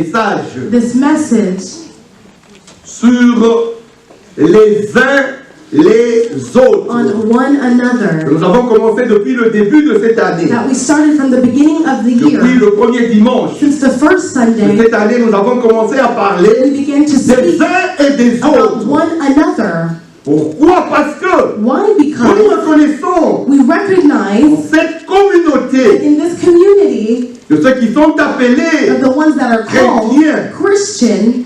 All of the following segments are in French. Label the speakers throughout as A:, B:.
A: message
B: this message
A: sur les uns les autres.
B: on one another
A: Nous avons commencé depuis le début de cette année.
B: that we started from the beginning of the
A: Depuis
B: year.
A: le premier dimanche
B: Since the first
A: de
B: Sunday,
A: cette année, nous avons commencé à
B: we
A: parler
B: began to
A: des
B: speak
A: uns et des
B: about
A: autres.
B: one another.
A: Pourquoi? Parce que
B: Why?
A: nous
B: Because
A: reconnaissons
B: we recognize
A: cette communauté
B: in this community
A: de ceux qui sont appelés
B: of the ones that are called
A: chrétiens,
B: Christian,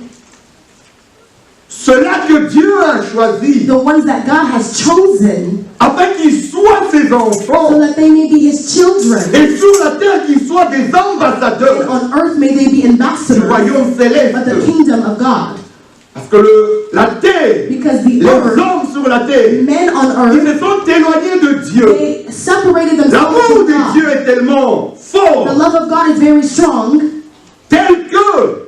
A: ceux-là que Dieu a choisis
B: the ones that God has chosen
A: afin qu'ils soient ses
B: so
A: enfants
B: that they may be His children,
A: et sur la terre qu'ils soient des
B: and
A: ambassadeurs
B: on earth may they be
A: du
B: ambassadors
A: royaume
B: of the
A: céleste.
B: kingdom of God.
A: Parce que la terre,
B: Because the
A: les
B: earth,
A: hommes sur la terre,
B: men on
A: ils
B: earth,
A: se sont éloignés de Dieu.
B: they separated themselves
A: L'amour
B: from
A: de
B: God.
A: Dieu est tellement
B: The
A: fort,
B: love of God is very strong.
A: tel que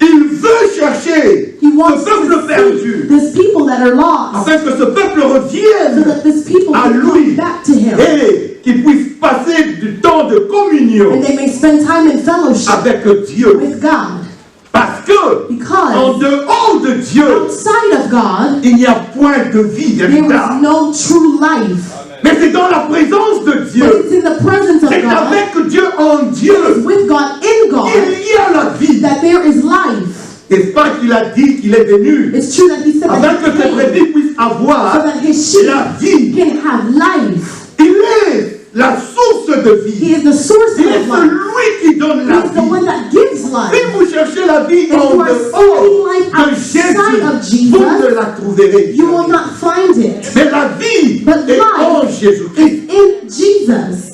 A: il veut chercher
B: He
A: ce
B: wants
A: peuple
B: to see
A: perdu,
B: this people that are lost,
A: afin que ce peuple
B: so
A: revienne
B: that this people
A: à
B: can
A: lui
B: come back to Him,
A: et qu'il puisse passer du temps de communion
B: and they may spend time in fellowship
A: avec Dieu.
B: with God.
A: Parce que en
B: Because
A: dehors de Dieu,
B: outside of God,
A: il n'y a point de vie
B: there
A: véritable.
B: is no true life.
A: Mais c'est dans la présence de
B: But
A: Dieu,
B: it's in the presence of
A: c'est
B: God,
A: avec Dieu en Dieu
B: with God, in God,
A: qu'il y a la vie.
B: that there is life.
A: N'est-ce pas qu'il a dit qu'il est venu
B: It's true that He said
A: afin
B: that
A: que
B: He
A: ses
B: came
A: brebis puissent
B: so
A: avoir
B: that His sheep
A: la vie.
B: can have life.
A: Il est la source de
B: He
A: vie.
B: is the source
A: Il est
B: of life.
A: celui qui donne
B: He
A: la
B: is the one
A: vie.
B: that gives life.
A: Si vous cherchez la vie
B: If
A: en
B: you are
A: dehors
B: seeking life
A: de
B: outside of
A: Jésus, vous ne
B: Jesus,
A: la trouverez
B: you will
A: jamais.
B: not find it.
A: Mais la vie
B: But
A: est en
B: life
A: Jésus-Christ.
B: is in Jesus.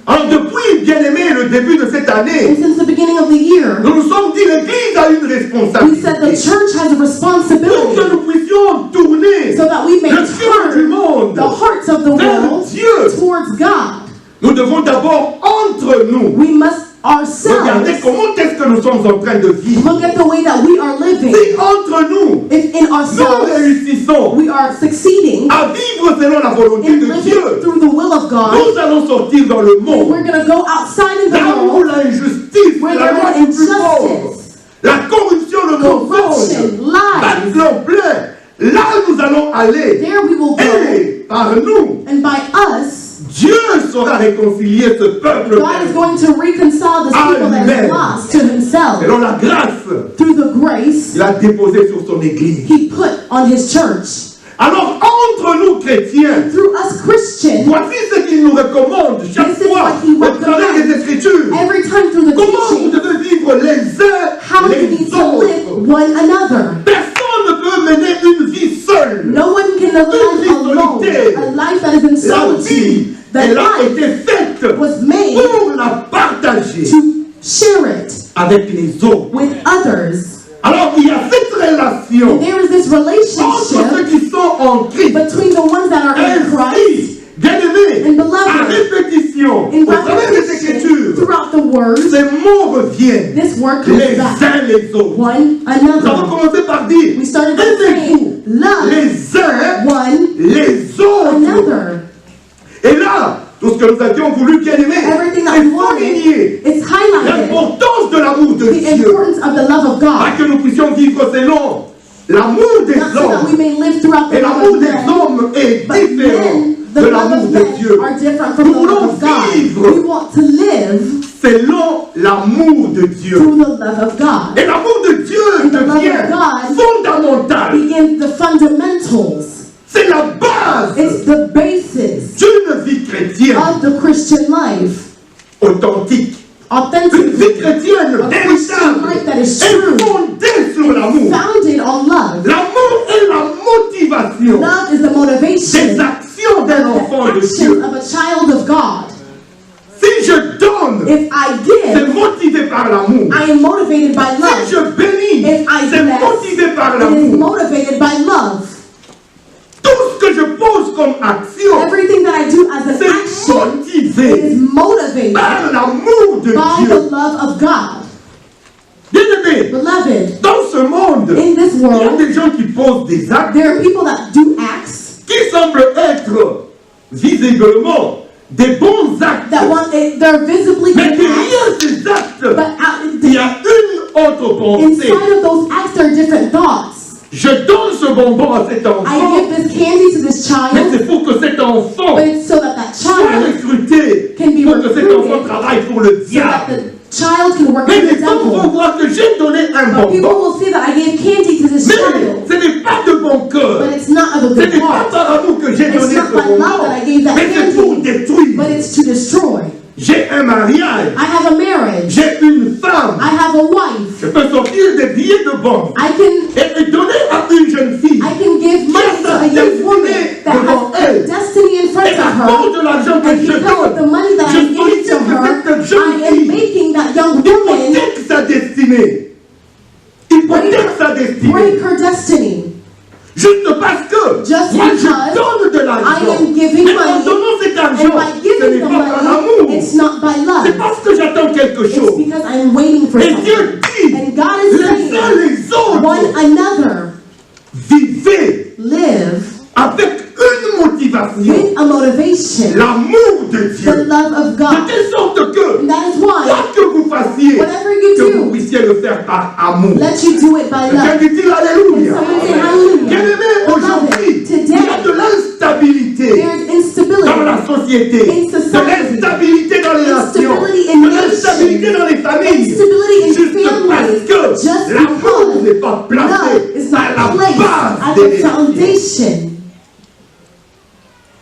A: Alors depuis, bien aimé, le début de cette
B: And
A: année,
B: since the beginning of the year,
A: nous nous sommes dit l'Église a une
B: we
A: responsabilité.
B: said the church has a
A: Pour que
B: responsibility
A: nous puissions tourner
B: so that we may
A: le cœur du
B: turn
A: monde
B: the hearts of the
A: vers
B: world
A: Dieu.
B: towards God.
A: Nous devons d'abord entre nous
B: We must
A: regardez
B: ourselves
A: comment est-ce que nous sommes en train de vivre.
B: look at the way that we are living.
A: Si entre nous,
B: If in
A: nous
B: ourselves
A: réussissons
B: we are succeeding
A: à vivre selon la volonté
B: in
A: de
B: living
A: Dieu,
B: through the will of God,
A: nous allons sortir dans le
B: and
A: monde.
B: we're going to go outside in the
A: Là où
B: world
A: l'injustice,
B: where
A: la
B: there
A: loi
B: is
A: du plus fort,
B: injustice,
A: la corruption, le mensonge,
B: corruption, lies.
A: battent leur plein. Là nous allons aller.
B: There we will go,
A: Et par nous,
B: and by us,
A: Dieu saura réconcilier ce peuple
B: God is going to reconcile this people that is lost to Himself
A: selon la grâce
B: through the grace
A: qu'il a déposée sur son Église.
B: He put on His church.
A: Alors entre nous chrétiens,
B: Through us Christians,
A: voici ce qu'il nous recommande chaque
B: This is
A: fois
B: what he
A: au travers
B: recommends.
A: des Écritures.
B: every time through the
A: Comment vous
B: teaching,
A: devez vivre les uns
B: how we
A: les
B: need to
A: autres.
B: live one another.
A: Personne ne peut mener une vie seule.
B: No one can live
A: vie
B: alone,
A: solitaire.
B: a life that is in
A: La
B: solitude.
A: vie,
B: The
A: elle a
B: life
A: été faite
B: was made
A: pour la partager
B: to share it
A: avec les autres.
B: with others.
A: Alors il y a cette relation
B: There is this
A: entre
B: relationship
A: ceux qui sont en Christ.
B: between the ones that are in Christ
A: Ainsi, bien-aimés,
B: and
A: à
B: beloved.
A: répétition,
B: In
A: au travers des
B: repetition,
A: Écritures,
B: throughout the word,
A: ces mots reviennent
B: this word comes
A: les
B: back.
A: uns les autres.
B: One
A: Nous avons
B: another.
A: commencé par dire,
B: We started by
A: aimez-vous
B: saying, love
A: les uns
B: one
A: les autres.
B: another.
A: Et là, tout ce que nous avions voulu, bien-aimés,
B: Everything that
A: c'est
B: we wanted,
A: souligner
B: it's highlighted
A: l'importance de l'amour de
B: the
A: Dieu.
B: importance of the love of
A: Pas
B: God.
A: que nous puissions vivre selon l'amour des
B: Not so that we
A: hommes.
B: may live throughout the
A: Et
B: love
A: l'amour
B: of
A: des
B: men,
A: hommes est
B: but
A: différent
B: men, the
A: de
B: love
A: l'amour
B: of
A: de
B: men
A: Dieu.
B: are different from
A: Nous
B: the love
A: voulons
B: of God.
A: vivre
B: We want to live
A: selon l'amour de Dieu.
B: through the love of God.
A: Et l'amour de Dieu
B: And the love
A: devient
B: of God
A: fondamental.
B: begins the fundamentals.
A: C'est la base
B: It's the basis
A: d'une vie chrétienne
B: of the Christian life.
A: authentique. Une
B: Authentic,
A: vie chrétienne
B: a Christian life
A: véritable
B: that is
A: est
B: true,
A: fondée sur l'amour.
B: founded on love.
A: L'amour est la motivation
B: Love is the
A: des
B: motivation,
A: actions d'un enfant
B: the
A: de
B: action
A: Dieu.
B: of a child of God.
A: Si je donne,
B: If I
A: c'est
B: give,
A: motivé par l'amour.
B: I am motivated by
A: Si
B: love.
A: je bénis,
B: If I
A: c'est
B: bless,
A: motivé par
B: it is
A: l'amour.
B: motivated by love.
A: Tout ce que je pose comme action,
B: Everything that I do as an
A: c'est
B: action
A: motivé
B: is motivated
A: par l'amour de
B: by the
A: Dieu.
B: love of God.
A: Bien-aimés,
B: Beloved,
A: dans ce monde,
B: in this
A: il y a
B: world,
A: des gens qui posent des actes
B: there are people that do acts
A: qui semblent être visiblement des bons actes.
B: that they're visibly
A: Mais
B: good
A: derrière
B: acts,
A: ces actes,
B: but
A: il y a une autres pensées.
B: Inside of those acts, there are different thoughts.
A: Je donne ce bonbon à cet
B: I
A: enfant,
B: give this candy to this
A: mais
B: child,
A: c'est pour que cet enfant
B: but it's so that that
A: soit
B: child,
A: recruté,
B: can be
A: pour que cet
B: recruited,
A: enfant travaille pour le
B: so that
A: diable.
B: the child can work
A: Mais
B: for the
A: les gens vont
B: devil.
A: voir que j'ai donné un
B: But people
A: bonbon.
B: will see that I gave candy to this
A: Mais
B: child,
A: ce n'est pas de bon cœur.
B: but it's not of a
A: Ce
B: good
A: n'est pas
B: heart.
A: par amour que j'ai
B: It's
A: donné
B: not
A: ce
B: by love
A: bonbon.
B: that I gave that
A: Mais c'est pour
B: candy,
A: détruire.
B: but it's to destroy.
A: J'ai un mariage.
B: I have a marriage.
A: J'ai une femme.
B: I have a wife.
A: Je peux sortir des billets de banque
B: I can
A: et donner à une jeune fille.
B: give money to a young woman that has a destiny in front
A: Et
B: of
A: à
B: her.
A: cause de l'argent que
B: And
A: je
B: because of the
A: donne,
B: money that
A: je
B: I give to
A: sollicite
B: her,
A: cette jeune
B: I am
A: fille.
B: making that young woman
A: Hypothèque sa destinée. Hypothèque sa
B: break
A: destinée.
B: her destiny.
A: Juste parce que
B: Just
A: moi je
B: because
A: donne de
B: I
A: l'argent.
B: am giving
A: Mais en
B: money,
A: donnant cet
B: and
A: argent,
B: by
A: ce
B: giving
A: n'est
B: the
A: pas par
B: money,
A: amour.
B: it's not by
A: C'est
B: love.
A: parce que j'attends quelque
B: It's
A: chose.
B: because I'm waiting for
A: Et
B: something.
A: Dieu dit,
B: And God is
A: les uns
B: saying,
A: les autres,
B: one another,
A: vivez
B: live
A: avec une motivation,
B: with a motivation,
A: l'amour de
B: the
A: Dieu.
B: love of
A: De
B: God.
A: telle sorte que,
B: And that is why,
A: quoi que vous fassiez,
B: whatever you
A: que vous
B: do,
A: puissiez le faire par amour.
B: let you do it by love.
A: Quelqu'un dit Alléluia.
B: Someone say hallelujah.
A: Bien-aimé, aujourd'hui,
B: Beloved,
A: il y a de l'instabilité
B: There is instability
A: dans la société,
B: in
A: de
B: society,
A: l'instabilité dans les nations,
B: instability in
A: de l'instabilité dans les familles,
B: instability in
A: juste parce
B: families,
A: que
B: just
A: l'amour
B: because
A: n'est pas placé
B: love is
A: à
B: not
A: la
B: placed
A: base
B: at
A: des
B: the
A: relations.
B: foundation.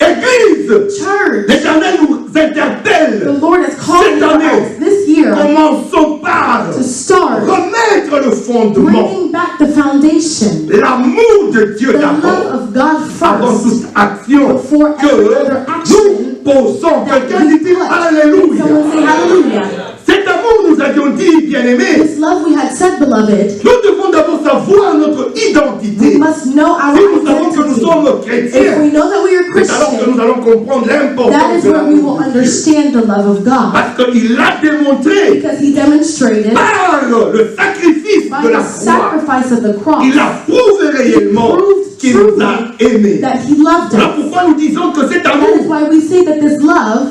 A: Église,
B: Church,
A: l'Éternel nous
B: the
A: interpelle.
B: Lord has called
A: Cette
B: for
A: année,
B: us this year
A: commençons par
B: to start
A: remettre le fondement,
B: bringing back the foundation,
A: l'amour de Dieu
B: the
A: d'abord,
B: love of God
A: avant
B: first,
A: toute action,
B: before
A: que
B: every other action.
A: nous posons.
B: That
A: Quelqu'un
B: we
A: dit
B: put.
A: Alléluia.
B: Someone say hallelujah.
A: Cet amour, nous avions dit, bien-aimés,
B: This love we had said, beloved,
A: nous devons d'abord savoir notre
B: we
A: identité.
B: must know our
A: Si nous savons que nous
B: identity.
A: sommes
B: If
A: chrétiens,
B: we know that we are
A: c'est alors que
B: Christian,
A: nous allons comprendre
B: that
A: l'importance
B: is
A: de
B: where we
A: l'amour
B: will
A: de Dieu.
B: understand the love of God.
A: Parce qu'il l'a démontré
B: Because he demonstrated
A: par le sacrifice
B: by
A: de la
B: the
A: croix.
B: sacrifice of the cross
A: Il a prouvé réellement qu'il nous a aimés.
B: that he loved
A: Voilà
B: us.
A: pourquoi nous disons que cet
B: That is
A: amour,
B: why we say that this love,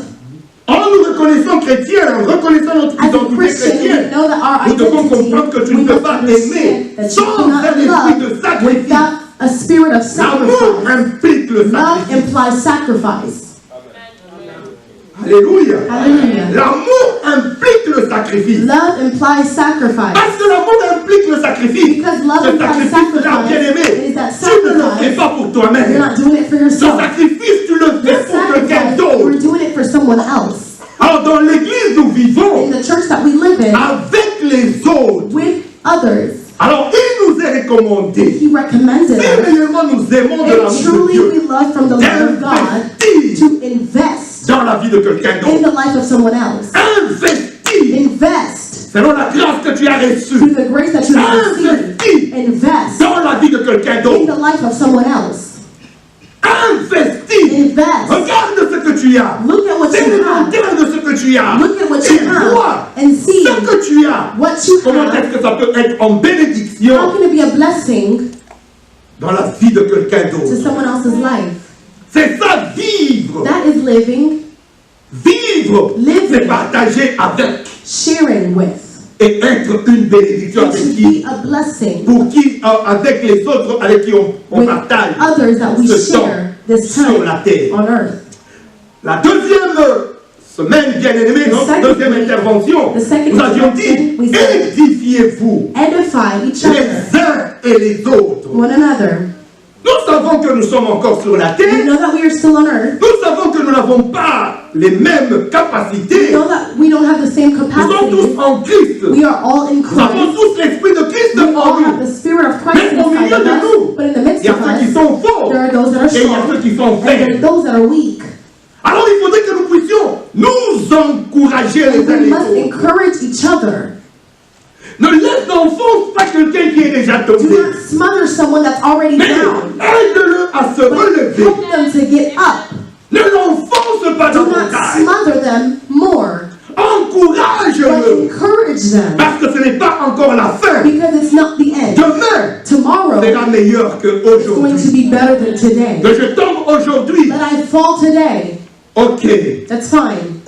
A: en nous reconnaissant chrétiens, en reconnaissant notre
B: as a
A: identité
B: Christian, we
A: chrétienne,
B: know that our
A: nous devons
B: identity,
A: comprendre que tu
B: we
A: ne peux
B: must
A: pas
B: understand
A: aimer
B: that you
A: sans
B: cannot
A: un esprit de
B: love
A: sacrifice.
B: without a spirit of
A: L'amour
B: sacrifice.
A: implique le
B: Love
A: sacrifice.
B: implies sacrifice.
A: Alléluia.
B: Hallelujah.
A: L'amour implique le sacrifice.
B: Love implies sacrifice.
A: Parce que l'amour implique le sacrifice.
B: Because love
A: Ce
B: implies
A: sacrifice-là, bien-aimé,
B: sacrifice, is that
A: tu ne le fais
B: sacrifice,
A: pas pour
B: you're
A: toi-même.
B: not doing it for
A: Ce
B: yourself.
A: sacrifice, tu le
B: The
A: fais pour quelqu'un
B: sacrifice,
A: d'autre.
B: we're doing it for someone else.
A: Alors, dans l'église, nous vivons
B: In the church that we live in,
A: avec les autres.
B: with others,
A: Alors, il nous est recommandé,
B: he recommended
A: si
B: us,
A: réellement nous aimons de
B: and
A: l'amour de
B: truly
A: Dieu,
B: we love from the love of God,
A: d'investir
B: to invest
A: dans la vie de quelqu'un
B: in
A: d'autre.
B: the life of someone else.
A: Investir
B: Invest
A: selon la grâce que tu as reçue.
B: through the grace that you have received.
A: Investir
B: Invest
A: dans la vie de quelqu'un
B: in
A: d'autre.
B: the life of someone else.
A: Investir.
B: Invest.
A: Regarde ce que tu as.
B: Look at what
A: C'est
B: you have.
A: l'inventaire de ce que tu as.
B: Look at what
A: Et
B: you have
A: vois
B: and see
A: ce que tu as.
B: what you
A: Comment
B: have.
A: est-ce que ça peut être en
B: How
A: bénédiction
B: can it be a blessing
A: dans la vie de quelqu'un
B: to
A: d'autre?
B: someone else's life?
A: C'est ça, vivre.
B: That is living,
A: Vivre,
B: Living.
A: c'est partager avec
B: sharing with,
A: et être une bénédiction
B: and
A: avec
B: to be
A: qui,
B: a blessing
A: pour qui, avec les autres avec qui on
B: with
A: partage
B: others that we
A: ce temps
B: share this
A: sur
B: time
A: la terre.
B: on earth.
A: La deuxième semaine, bien aimée, notre deuxième intervention,
B: the second
A: nous avions
B: intervention,
A: dit,
B: we said,
A: édifiez-vous
B: Edify each other,
A: les uns et les autres.
B: one another.
A: Nous savons que nous sommes encore sur la
B: We
A: terre.
B: know that we are still on earth.
A: Nous savons que nous n'avons pas les mêmes
B: We
A: capacités.
B: know that we don't have the same
A: Nous sommes
B: capacity.
A: tous en Christ.
B: We are all in
A: Nous avons
B: Christ.
A: tous l'esprit de Christ
B: We
A: en
B: all have
A: nous.
B: the Spirit of Christ
A: Mais au
B: inside
A: milieu
B: of
A: de
B: us.
A: nous,
B: But in the midst
A: il y a
B: of
A: ceux qui
B: us,
A: sont forts
B: there are those that are
A: et il y a
B: strong,
A: ceux qui sont
B: and there are
A: faibles.
B: those that are weak.
A: Alors il faudrait que nous puissions nous encourager les
B: And
A: uns
B: we
A: les
B: must
A: autres.
B: encourage each other.
A: Ne laisse d'enfance pas quelqu'un qui est déjà
B: Do
A: tombé.
B: not smother someone that's already
A: Mais
B: down,
A: aide-le à se
B: but
A: relever.
B: help them to get up.
A: Ne l'enfonce pas
B: Do
A: dans ton
B: not
A: taille.
B: smother them more, but
A: Encourage-le.
B: encourage them,
A: Parce que ce n'est pas encore la fin.
B: because it's not the end.
A: Demain
B: Tomorrow
A: sera meilleur
B: is going to
A: qu'aujourd'hui.
B: be better than today.
A: Que je tombe aujourd'hui.
B: But I fall today.
A: Ok,
B: That's fine.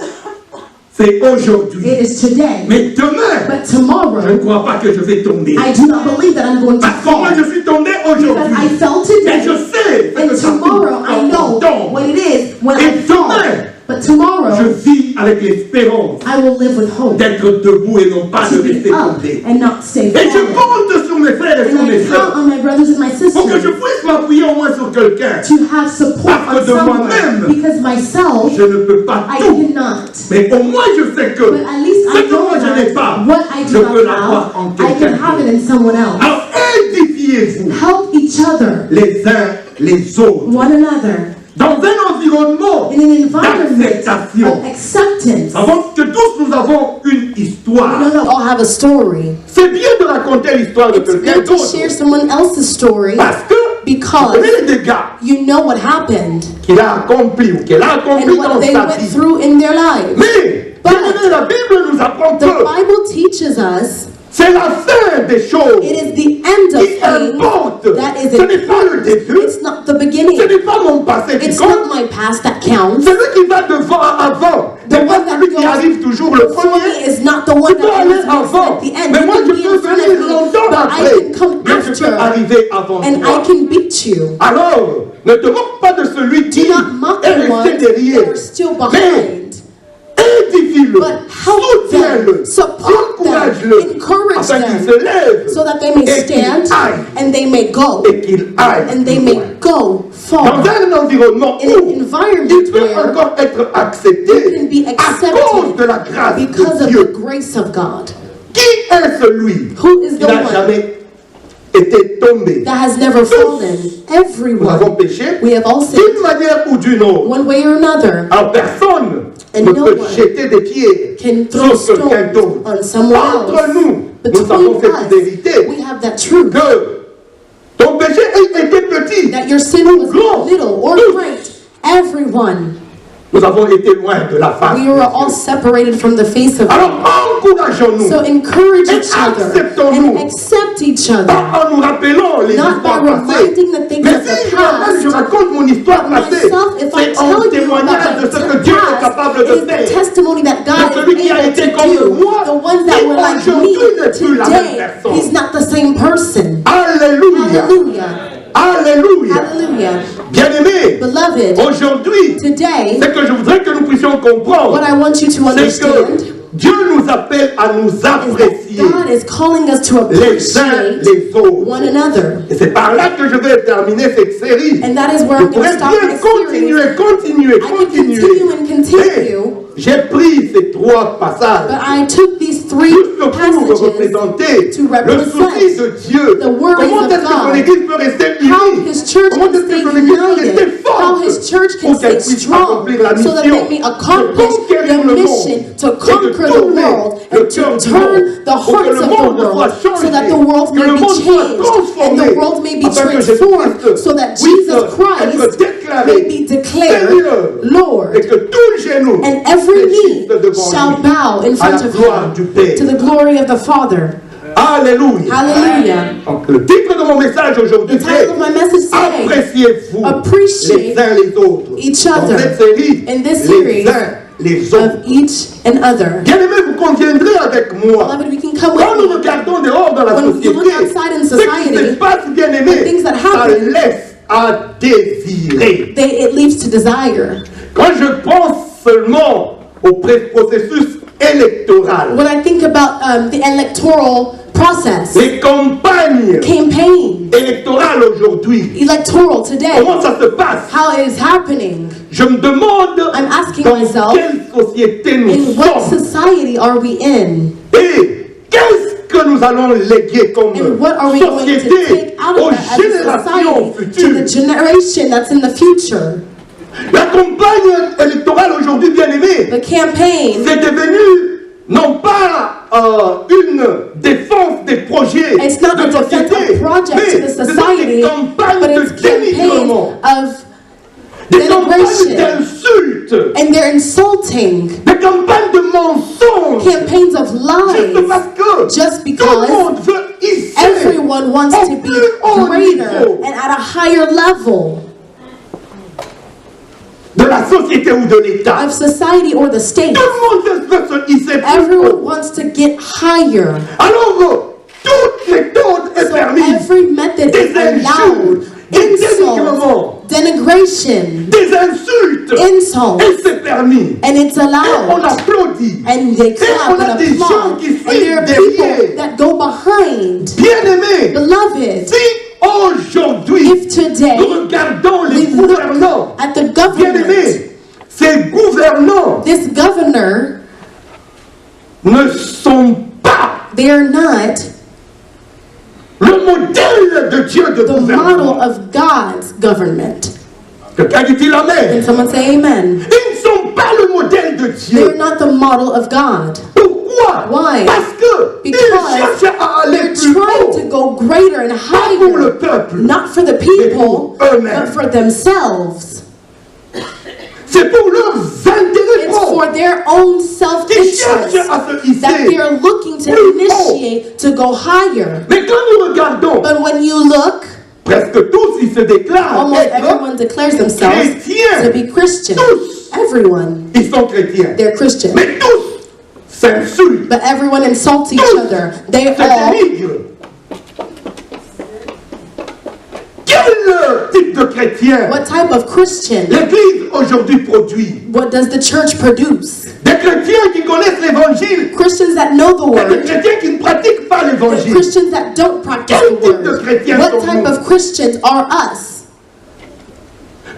A: c'est aujourd'hui.
B: It is today.
A: Mais demain,
B: But But
A: je ne
B: tomorrow,
A: crois pas que je vais tomber.
B: I do not believe that I'm going to
A: Parce que moi,
B: fall.
A: je suis tombé
B: Because
A: aujourd'hui.
B: I fell
A: Mais je
B: today,
A: sais ce
B: and
A: que ça
B: tomorrow
A: fait
B: I
A: quand
B: know
A: on tombe.
B: what it is when I
A: Et
B: fall.
A: demain,
B: But tomorrow,
A: je vis avec l'espérance
B: I will live with hope
A: d'être debout et non pas de
B: to
A: rester
B: be up
A: tombé.
B: and not stay
A: Et je
B: fallen.
A: compte sur mes frères et sur
B: And
A: mes
B: I count
A: sœurs
B: on my brothers and my
A: pour que je
B: sisters
A: puisse m'appuyer au moins sur quelqu'un.
B: to have support
A: Parce que
B: on
A: de
B: someone.
A: moi-même,
B: Because myself,
A: Je ne peux pas
B: I
A: tout.
B: cannot.
A: Mais au moins je sais que
B: But at least
A: ce
B: I
A: que
B: know
A: moi je n'ai pas,
B: that what I
A: je
B: do
A: peux
B: not
A: l'avoir en
B: have, I can
A: quelqu'un
B: have it
A: d'autre.
B: in someone else.
A: Alors édifiez-vous
B: Help each other,
A: les uns les autres
B: one another,
A: dans un environnement
B: in an environment
A: d'acceptation.
B: of acceptance.
A: Avant que tous nous avons une
B: You
A: histoire.
B: know that all have a story.
A: C'est bien de raconter l'histoire de
B: It's
A: quelqu'un
B: good to
A: d'autre.
B: share someone else's story
A: Parce que tu
B: because
A: connais les dégâts
B: you know what happened
A: qu'il a accomplis ou qu'elle a accomplis
B: and
A: dans
B: what they
A: sa
B: went
A: vie.
B: through in their lives.
A: Mais,
B: But
A: bien aimé, la Bible nous apprend
B: the
A: que
B: Bible teaches us
A: c'est la fin des choses
B: it is the end of
A: qui
B: things
A: importe.
B: that is
A: Ce n'est pas le début,
B: It's not the
A: ce
B: beginning.
A: n'est pas mon passé qui
B: It's
A: compte.
B: not my past that counts.
A: Celui qui va devant avant,
B: The
A: n'est pas
B: one that
A: celui qui
B: goes
A: arrive toujours le
B: before me
A: premier.
B: is not the one
A: Tu peux
B: that
A: aller
B: ends
A: avant,
B: at the end.
A: mais
B: You
A: moi
B: can
A: je
B: be in
A: peux
B: front
A: venir
B: of me,
A: longtemps
B: but I
A: après,
B: can come
A: mais je peux
B: after
A: arriver avant
B: and
A: toi.
B: I can beat you.
A: Alors, ne te moque pas de celui qui
B: Do not mock
A: est
B: the
A: resté
B: ones that
A: derrière.
B: are still
A: Mais
B: behind.
A: édifie-le,
B: But help them,
A: soutiens-le,
B: support them,
A: encourage-le,
B: encourage
A: afin qu'il
B: them,
A: se lève
B: so that they may
A: et qu'il
B: stand
A: aille,
B: and they may go,
A: et qu'il aille
B: and they
A: plus
B: may
A: loin.
B: go
A: Dans
B: far.
A: un environnement
B: In an
A: où
B: environment
A: il peut
B: where
A: encore être
B: you can
A: accepté
B: be
A: à cause de la
B: accepted
A: grâce
B: because
A: de
B: of
A: Dieu.
B: the grace of God.
A: Qui est celui
B: Who is
A: qui
B: the
A: n'a
B: one
A: jamais été tombé?
B: that has never fallen?
A: Nous avons
B: Everyone.
A: péché
B: We have all
A: d'une
B: sinned
A: manière ou d'une autre.
B: one way or another.
A: Alors personne
B: And
A: ne
B: no
A: peut
B: one
A: jeter des pierres
B: can throw
A: sur quelqu'un
B: stones
A: d'autre.
B: on someone
A: Entre
B: else.
A: nous, nous avons
B: Between
A: cette
B: us,
A: vérité
B: we have that truth
A: que ton péché était petit.
B: that your sin was
A: Grand.
B: little or great. Everyone.
A: Nous avons été loin de la face.
B: We
A: de
B: were
A: Dieu.
B: all separated from the face of
A: Alors
B: God.
A: encourageons-nous,
B: So encourage
A: Et
B: each other
A: acceptons-nous.
B: and accept each
A: pas
B: other.
A: en nous rappelant les
B: Not by
A: histoires passées.
B: reminding the things
A: Mais
B: of the
A: si moi-même je
B: past.
A: raconte mon histoire
B: But
A: passée,
B: myself, if I
A: c'est en
B: tell you
A: témoignage
B: about
A: de ce que
B: my
A: Dieu est capable
B: past,
A: de
B: it is the
A: faire.
B: testimony that God
A: De celui qui a
B: is
A: été
B: able
A: comme
B: to do.
A: moi,
B: The ones that
A: qui
B: were like
A: aujourd'hui
B: me
A: n'est plus la même
B: today,
A: personne.
B: he's not the same person.
A: Alléluia.
B: Hallelujah.
A: Alléluia.
B: Hallelujah.
A: Bien-aimés,
B: Beloved,
A: aujourd'hui,
B: today,
A: ce que je voudrais que nous puissions comprendre,
B: what I want you to
A: c'est que
B: understand
A: Dieu nous appelle à nous
B: is that
A: apprécier
B: God is calling us to
A: les uns
B: appreciate
A: les autres.
B: one another.
A: Et c'est par là que je vais terminer cette série.
B: And that is where
A: Je
B: I'm going
A: pourrais
B: to stop
A: bien
B: my series.
A: continuer.
B: I can continue and continue.
A: Mais j'ai pris ces trois passages
B: But I took these three
A: juste pour
B: passages
A: représenter
B: to
A: le
B: represent
A: souci de Dieu.
B: the worries
A: Comment
B: of
A: est-ce que son
B: God.
A: Église peut rester
B: How
A: unie?
B: his church
A: Comment
B: can
A: est-ce que
B: stay
A: son Église peut rester
B: united, how his
A: forte
B: church can
A: pour qu'elle
B: stay
A: puisse
B: strong,
A: accomplir la
B: so that
A: mission
B: they may
A: de
B: accomplish
A: conquérir
B: the
A: le
B: mission
A: monde
B: to
A: et de
B: conquer the
A: tourner
B: world
A: le
B: and to
A: cœur du
B: turn
A: monde
B: the
A: pour que
B: hearts
A: le
B: of the
A: monde soit
B: world, so
A: changé,
B: that the world
A: que
B: may
A: le
B: be
A: monde soit
B: changed and
A: transformé,
B: the world may be
A: afin que
B: transformed,
A: Jésus-Christ
B: so that
A: puisse
B: Jesus
A: être
B: Christ
A: déclaré
B: may be declared
A: Seigneur,
B: Lord,
A: et que tout genou
B: and every knee
A: fléchisse devant
B: shall
A: lui,
B: bow in
A: à
B: front
A: la
B: of
A: gloire du
B: him
A: Père.
B: to the glory of the Father.
A: Alléluia.
B: Hallelujah.
A: Donc, le titre de mon message aujourd'hui
B: The title
A: c'est
B: of my message today,
A: Appréciez-vous
B: Appreciate
A: les uns les autres.
B: each
A: Dans
B: other.
A: cette série,
B: In this
A: les
B: series
A: uns les autres.
B: of each and other.
A: Bien-aimés, vous conviendrez avec moi.
B: Beloved, we can come
A: Quand nous
B: with me.
A: regardons dehors dans la
B: When you
A: société,
B: look outside in
A: ce qui se
B: society,
A: passe, bien-aimés,
B: the things that
A: ça
B: happen,
A: laisse à désirer.
B: it leads to desire.
A: Quand je pense seulement au processus électoral,
B: When I think about the electoral process,
A: les campagnes
B: campaign,
A: électorales aujourd'hui,
B: electoral today,
A: comment ça se passe?
B: how it is happening.
A: Je me demande
B: I'm asking
A: dans
B: myself,
A: quelle société nous
B: in what
A: sommes
B: society are we in?
A: et qu'est-ce que nous allons léguer comme
B: And what are we going to
A: société
B: take out
A: aux
B: of that as a
A: générations
B: society to the
A: futures.
B: generation that's in the future?
A: La campagne électorale aujourd'hui, bien aimée,
B: The campaign
A: c'est devenu non pas une défense des projets
B: It's not
A: de
B: a defense
A: société,
B: of project
A: mais
B: to the
A: ce sont
B: society,
A: des campagnes
B: but
A: de
B: it's campaigns
A: dénigrement,
B: of
A: des campagnes
B: denigration,
A: d'insultes,
B: and they're insulting,
A: des campagnes de mensonges,
B: campaigns of
A: juste
B: lies,
A: parce que
B: just
A: tout le
B: because
A: monde veut ici
B: everyone wants
A: au
B: to be
A: plus haut
B: greater
A: niveau
B: and at a higher level.
A: de de la société ou de l'État.
B: of society or the state.
A: Tout le monde veut se hisser plus
B: Everyone
A: haut.
B: wants to get higher.
A: Alors, toutes les méthodes est
B: So
A: permise.
B: every method
A: Des
B: is allowed.
A: injures, des
B: Insult,
A: dénigrements,
B: denigration,
A: des insultes.
B: insult,
A: Et c'est permis.
B: and it's
A: Et on
B: allowed.
A: applaudit.
B: And they
A: Et
B: clap
A: on a
B: and
A: des gens
B: applaud.
A: qui
B: And there are
A: suivent
B: people
A: derrière.
B: that go behind.
A: Bien-aimés,
B: Beloved,
A: si aujourd'hui
B: if today
A: nous regardons les
B: we look
A: gouvernants,
B: at the government,
A: bien-aimés, ces gouvernants
B: this governor,
A: ne sont pas
B: they are not
A: le modèle de Dieu de
B: the model
A: gouvernement.
B: of God's government.
A: Quelqu'un dit-il
B: Can
A: Amen?
B: someone say amen?
A: Ils ne sont pas le modèle de
B: They're
A: Dieu.
B: not the model of God.
A: Pourquoi?
B: Why?
A: Parce que ils
B: Because
A: cherchent à aller
B: they're
A: plus
B: trying to
A: haut.
B: go greater and
A: Pas pour le
B: higher,
A: peuple.
B: not for the people,
A: pour eux-mêmes.
B: but for themselves.
A: C'est pour leurs intérêts
B: It's for
A: propres.
B: their own
A: Qui
B: self-interest
A: cherchent à se
B: that
A: hisser.
B: they're looking to
A: plus
B: initiate to go higher.
A: Mais quand nous regardons,
B: But when you look,
A: presque tous, ils se déclarent
B: almost
A: être,
B: everyone declares themselves
A: chrétiens.
B: to be Christian.
A: Tous.
B: Everyone,
A: Ils sont chrétiens.
B: they're Christian.
A: Mais tous s'insultent,
B: But everyone insults each
A: tous
B: other. They
A: se
B: all,
A: dénigrent. Quel type de chrétien
B: what type of Christian?
A: l'Église aujourd'hui produit?
B: What does the church produce?
A: Des chrétiens qui connaissent l'Évangile,
B: Christians that know the
A: et des
B: word,
A: chrétiens qui ne pratiquent pas
B: the
A: l'Évangile.
B: Christians that don't practice
A: Quel
B: the
A: type de
B: word.
A: chrétiens
B: What
A: sommes-nous?
B: type of Christians are us?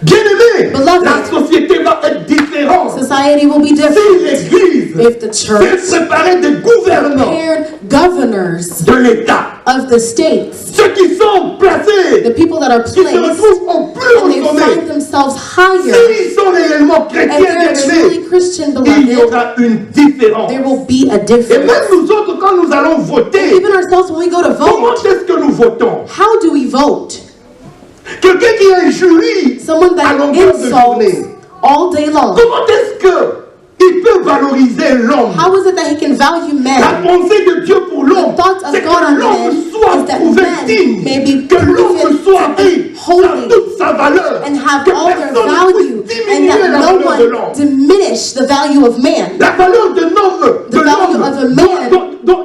A: Bien-aimés,
B: Beloved.
A: la société va être différente.
B: Society will be
A: Si
B: different
A: l'Église
B: if the
A: s'est
B: church
A: préparée des gouvernants
B: prepared governors
A: de l'État,
B: of the states,
A: ceux qui sont placés,
B: the people that are
A: qui se
B: placed,
A: retrouvent au plus
B: and they
A: haut sommet,
B: find themselves higher,
A: s'ils sont réellement
B: and
A: chrétiens,
B: they're truly
A: bien-aimés,
B: Christian,
A: il y
B: beloved,
A: aura une différence.
B: there will be a
A: Et même
B: difference.
A: nous autres, quand nous allons voter,
B: Even ourselves, when we go to
A: comment
B: vote,
A: est-ce que nous votons?
B: how do we vote?
A: Quelqu'un qui injurie
B: Someone
A: à
B: that
A: longueur de
B: insults
A: journée,
B: all day long.
A: comment est-ce qu'il peut valoriser l'homme?
B: How is it that he can value
A: La
B: men?
A: pensée de Dieu pour l'homme,
B: The thoughts of
A: c'est que
B: God on
A: l'homme
B: men
A: soit
B: is that
A: trouvé
B: men
A: digne,
B: may be
A: que l'homme
B: proven
A: soit
B: to be
A: ait
B: holy
A: toute sa valeur,
B: and have
A: que
B: all their
A: personne ne
B: value,
A: puisse
B: and
A: diminuer
B: that
A: la
B: no
A: valeur de
B: one
A: l'homme.
B: diminish the value of man.
A: La valeur de l'homme,
B: The value of a man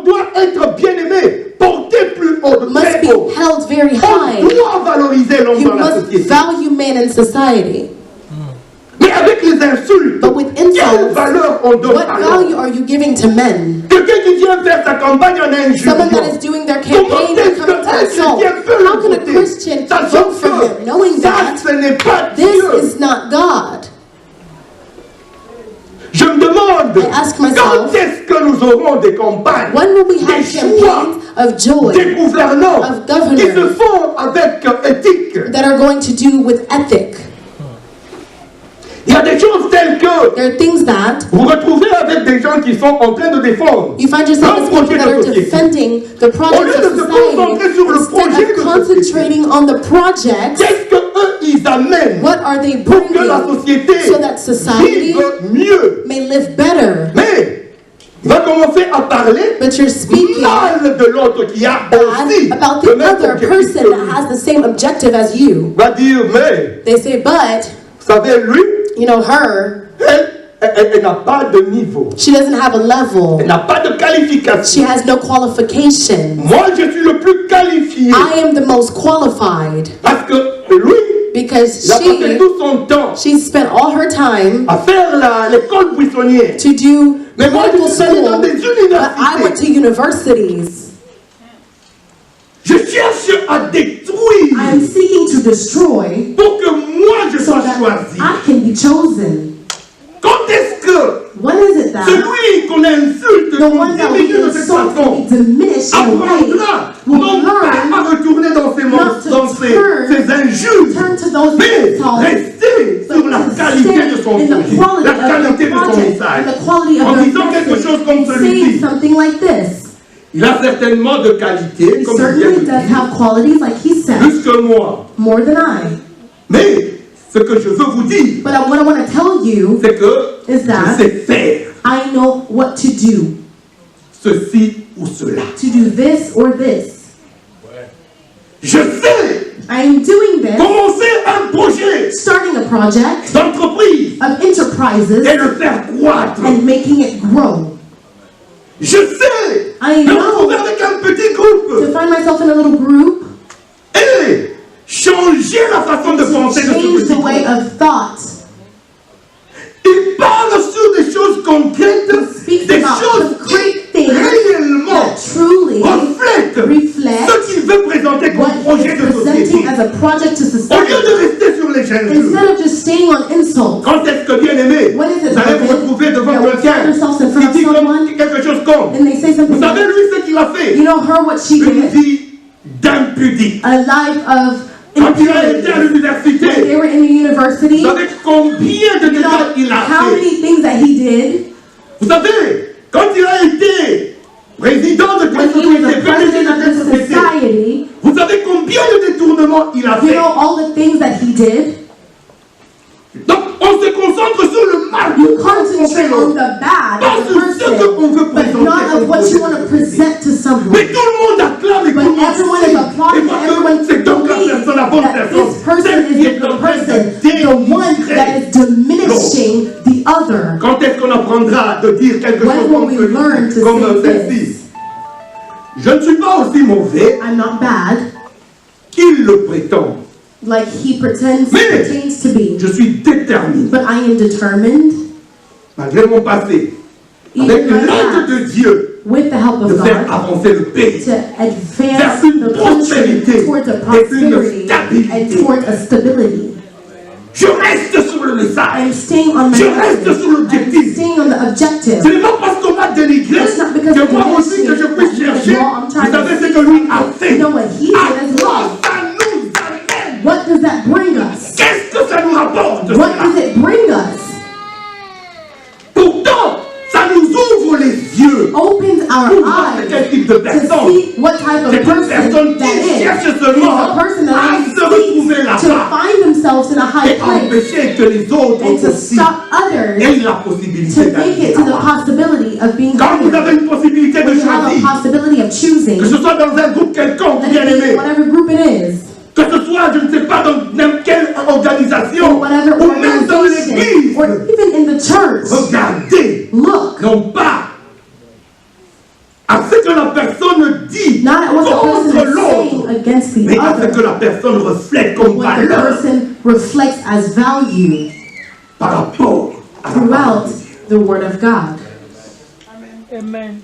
A: doit être bien aimé, porté plus haut, de
B: Must
A: très
B: be
A: haut.
B: held very
A: On
B: high.
A: doit valoriser l'homme
B: You
A: dans la
B: must
A: société.
B: value man in society.
A: Mais avec les insultes,
B: But with
A: quelle
B: insults,
A: valeur on donne
B: what
A: à
B: value
A: l'homme?
B: are you giving to men?
A: Quelqu'un qui vient faire sa campagne en
B: Someone that is
A: injuriant.
B: doing their
A: Comment
B: campaign
A: est-ce
B: and coming to
A: qu'un
B: insult.
A: chrétien peut
B: How can
A: le
B: a
A: voter?
B: Christian
A: Sachant
B: vote for him,
A: que
B: knowing
A: ça,
B: that
A: ce n'est pas
B: this
A: Dieu.
B: is not God?
A: Je me demande,
B: I ask myself,
A: quand est-ce que nous aurons des campagnes,
B: when will we
A: des
B: have
A: choix,
B: campaigns of joy
A: des gouvernants
B: of governors
A: qui se font avec éthique?
B: that are going to do with ethic?
A: Il y a des choses telles que
B: There are things that
A: vous retrouvez avec des gens qui sont en train de défendre
B: you find yourself
A: leur
B: as people
A: projet
B: that
A: de
B: are
A: société.
B: defending the projects
A: lieu
B: of
A: de se concentrer sur le
B: society
A: projet
B: instead
A: de
B: of concentrating on the projects.
A: Qu'est-ce qu'eux, ils amènent
B: What are they
A: pour que la
B: bringing
A: société
B: so that society
A: vive mieux?
B: may live better?
A: Mais il va commencer à parler
B: But you're speaking
A: mal de l'autre qui a aussi
B: bad about
A: le
B: the
A: même
B: other
A: objectif
B: person
A: que
B: that
A: lui.
B: has the same objective as you.
A: Va dire, mais,
B: They say, but,
A: vous savez, lui,
B: you know, her,
A: elle n'a pas de niveau.
B: she doesn't have a level.
A: Elle n'a pas de
B: She
A: qualification.
B: has no qualification.
A: Moi, je suis le plus qualifié.
B: I am the most qualified
A: Parce que lui,
B: because
A: il a passé tout son temps
B: she spent all her time
A: à faire l'école buissonnière.
B: to do
A: Mais moi,
B: medical
A: je suis allé dans
B: school,
A: des
B: but I went
A: universités.
B: to universities.
A: Je cherche à détruire
C: I am seeking to destroy
A: pour que moi je
C: so
A: sois
C: that
A: choisi.
C: I can be chosen.
A: Quand est-ce que
C: When is it that
A: celui qu'on insulte,
C: the
A: qu'on
C: one that we
A: diminue de cette
C: insult
A: façon,
C: and we diminish in a way
A: apprendra
C: will
A: non pas
C: learn
A: à retourner dans ses
C: not to
A: dans ses
C: turn
A: injures,
C: turn to those
A: mais
C: insults,
A: rester sur la
C: but to
A: qualité
C: stay
A: de son
C: in the
A: projet,
C: quality
A: la
C: of
A: qualité
C: the
A: de son
C: project
A: message.
C: and the quality of
A: En
C: their
A: disant quelque
C: message.
A: chose comme
C: Saying
A: celui-ci,
C: something like this.
A: il a certainement de qualité,
C: He
A: comme il vient
C: certainly
A: de
C: does
A: dire,
C: have qualities like he said,
A: plus que moi.
C: more than I.
A: Mais ce que je veux vous dire,
C: But what I want to tell you
A: c'est que
C: is that
A: je sais faire
C: I know what to do.
A: ceci ou cela.
C: To do this or this.
A: Je sais
C: I am doing this,
A: commencer un projet
C: starting a project,
A: d'entreprise.
C: enterprises
A: et le faire croître.
C: and making it grow.
A: Je sais
C: I
A: me
C: know
A: retrouver avec un petit
C: to
A: groupe
C: find myself in a little group
A: et changer la façon de
C: to
A: penser de ce
C: change
A: petit
C: the way
A: groupe.
C: of thought.
A: Il parle sur des choses concrètes,
C: Speaks
A: des
C: about
A: choses qui
C: concrete things
A: réellement
C: that truly
A: reflètent
C: reflect
A: ce qu'il veut présenter comme
C: what
A: projet
C: is
A: de
C: presenting
A: société.
C: as a project to
A: Au lieu
C: society.
A: de rester sur les jeunes,
C: Instead of just staying on insults,
A: quand est-ce que bien aimé,
C: when is it
A: vous allez vous
C: okay
A: retrouver devant
C: that we
A: quelqu'un
C: find ourselves in
A: qui
C: front of
A: dit
C: someone
A: quelque chose comme,
C: and they say something
A: vous savez
C: like,
A: lui ce qu'il a fait,
C: you know her what she
A: une
C: did?
A: vie d'impudique.
C: A life of
A: Quand il a été
C: impurity.
A: à
C: When
A: l'université,
C: they were in the university,
A: vous savez combien de
C: you know
A: dégâts il a
C: how
A: fait.
C: many things that he did.
A: Vous savez, quand il a été président de
C: When
A: quelle
C: he was
A: société,
C: the
A: PDG
C: president
A: de
C: of
A: quelle
C: the
A: société,
C: society,
A: vous savez combien de détournements il a
C: you
A: fait.
C: know all the things that he did.
A: Donc on se concentre sur le mal
C: You
A: qu'on
C: concentrate
A: fait,
C: on the bad
A: pas
C: of the
A: sur ce
C: person,
A: qu'on veut
C: but
A: présenter
C: not
A: comme
C: of what
A: projet
C: you want
A: de
C: to
A: société.
C: present to someone.
A: Mais tout le monde acclame et
C: But
A: tout le monde
C: everyone is
A: sait.
C: applauding,
A: Et voit
C: everyone
A: que c'est donc la
C: believes
A: personne, la bonne
C: that
A: personne,
C: this person
A: celle qui
C: is
A: est
C: the
A: en
C: good
A: train de
C: person, the one that
A: dénigrer
C: is diminishing the other.
A: Quand est-ce qu'on apprendra de dire quelque
C: When
A: chose
C: will
A: comme,
C: we learn to
A: comme
C: say
A: celle-ci?
C: this?
A: Je ne suis pas aussi mauvais
C: I'm not bad,
A: qu'il le prétend.
C: like he pertains to be.
A: Je suis déterminé,
C: But I am determined,
A: malgré mon passé, avec
C: even my
A: l'aide de
C: past,
A: Dieu,
C: with the help
A: de
C: of
A: faire
C: God,
A: avancer le pays.
C: to advance
A: Vers une
C: the
A: prospérité
C: country towards a
A: et une
C: prosperity
A: stabilité.
C: and towards a stability.
A: Je reste sur le message.
C: I'm staying on my
A: Je reste
C: message.
A: sur l'objectif.
C: I'm staying on the
A: Ce
C: objective.
A: n'est pas parce qu'on m'a dénigré
C: It's not because
A: que
C: of
A: moi
C: the
A: aussi que je puisse chercher.
C: well, I'm
A: Vous
C: trying
A: savez
C: to
A: ce que lui a
C: you
A: fait.
C: know what he
A: À
C: did as
A: quoi
C: well.
A: ça nous amène?
C: What does that bring us?
A: Qu'est-ce que ça nous rapporte de
C: What
A: cela?
C: does it bring us?
A: Pourtant, ça nous ouvre les yeux
C: Opens our
A: pour voir
C: eyes
A: quel type de
C: to
A: personne.
C: see what type of
A: C'est une
C: person
A: personne
C: that
A: qui
C: is.
A: cherche
C: It is
A: seulement
C: a person
A: à
C: that
A: se retrouver
C: seeks to
A: là-bas
C: find themselves in a high
A: et
C: place
A: empêcher que les autres
C: and to
A: aussi
C: stop others
A: aient la possibilité
C: to make
A: d'aller
C: it to the
A: là-bas.
C: possibility of being
A: Quand vous
C: higher.
A: avez une possibilité de
C: When you have a
A: choisir,
C: possibility of choosing,
A: que ce soit dans un groupe quelconque,
C: let
A: bien
C: it be
A: aimé,
C: whatever group it is,
A: que ce soit, je ne sais pas, dans n'importe quelle organisation,
C: or whatever
A: ou même dans
C: organization,
A: l'église,
C: or even in the church,
A: regardez,
C: look
A: non pas à ce que la personne dit
C: not at what the
A: contre
C: person is
A: l'autre,
C: saying against the
A: mais à ce que
C: other,
A: la personne reflète comme
C: what the
A: valeur
C: person reflects as value
A: par rapport à la parole
C: throughout
A: de Dieu.
C: the Word of God.
D: Amen.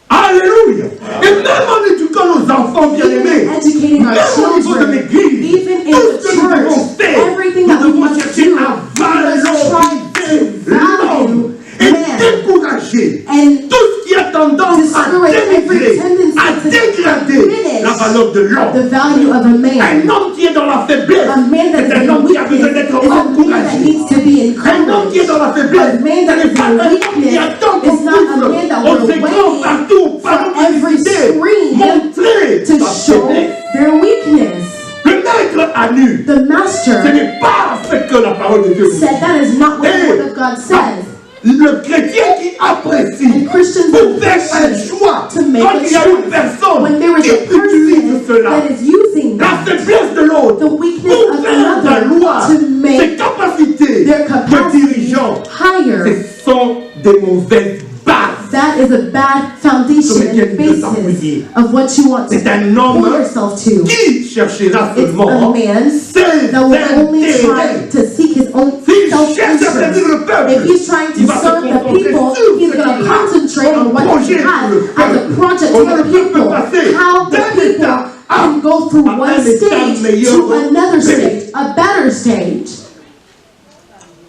A: Alléluia. Et même en éduquant nos enfants bien-aimés,
C: Even educating our
A: même au niveau de
C: children,
A: l'église,
C: even in
A: tout
C: the
A: ce que nous devons
C: church,
A: faire,
C: everything
A: nous
C: that we
A: devons
C: must
A: chercher
C: do,
A: à
C: we must try
A: valoriser
C: to
A: l'homme
C: value
A: et
C: man
A: décourager
C: and
A: tout ce qui a tendance à
C: discourage every
A: dénigrer,
C: tendency
A: à
C: to
A: dégrader
C: diminish
A: la valeur de
C: the
A: l'homme.
C: value of a man.
A: Un homme qui est dans la faiblesse,
C: A man that
A: c'est
C: is
A: un
C: in
A: homme qui a besoin
C: weakness
A: d'être
C: is a man that
A: encouragé.
C: needs to be
A: Un homme qui est
C: encouraged.
A: dans la faiblesse,
C: A man that
A: ce n'est
C: is
A: pas
C: in
A: un homme qui
C: weakness
A: attend qu'on
C: is not a man
A: puisse,
C: that
A: aux
C: will
A: écrans
C: wait
A: partout, par
C: for every
A: publicité,
C: screen
A: montrer
C: to
A: sa
C: show
A: faiblesse.
C: their weakness.
A: Le maître à nu,
C: The
A: ce
C: master
A: n'est pas ce que la parole de Dieu nous dit.
C: said that is not what the
A: Hey,
C: Word of God says.
A: Le chrétien qui apprécie
C: And Christians
A: pour faire un
C: appreciate
A: choix,
C: to make
A: quand
C: a
A: il y a une
C: choice.
A: personne
C: When there is
A: qui
C: a
A: utilise
C: person
A: cela,
C: that is using
A: la
C: that,
A: faiblesse de l'autre,
C: the weakness
A: pour
C: of
A: faire
C: another,
A: valoir
C: to
A: ses
C: make
A: capacités
C: their
A: de
C: capacity
A: dirigeant,
C: higher,
A: ce sont des mauvaises bases.
C: that is a bad foundation
A: Sur lesquelles
C: and
A: tu peux
C: basis
A: t'appuyer.
C: of what you want to
A: C'est un
C: pull
A: homme
C: yourself to.
A: qui cherchera
C: It's a
A: seulement
C: man
A: ses
C: that will only try
A: intérêts.
C: to seek his own
A: S'il cherche à servir
C: self-interest.
A: le peuple,
C: If he's trying
A: il
C: to
A: va se
C: serve the
A: concentrer
C: people,
A: sur
C: he's
A: ce
C: going to
A: qu'il a
C: concentrate
A: comme
C: on what
A: projet
C: he
A: pour
C: has
A: le
C: as a
A: peuple.
C: project
A: Comment
C: for
A: le
C: the
A: peuple peut
C: people.
A: passer
C: How the
A: d'un
C: people
A: état à
C: can go through
A: un
C: one
A: état
C: stage
A: meilleur
C: to another
A: au pays.
C: stage, a better stage.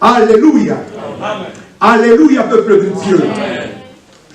A: Alléluia. Alléluia, peuple de Dieu.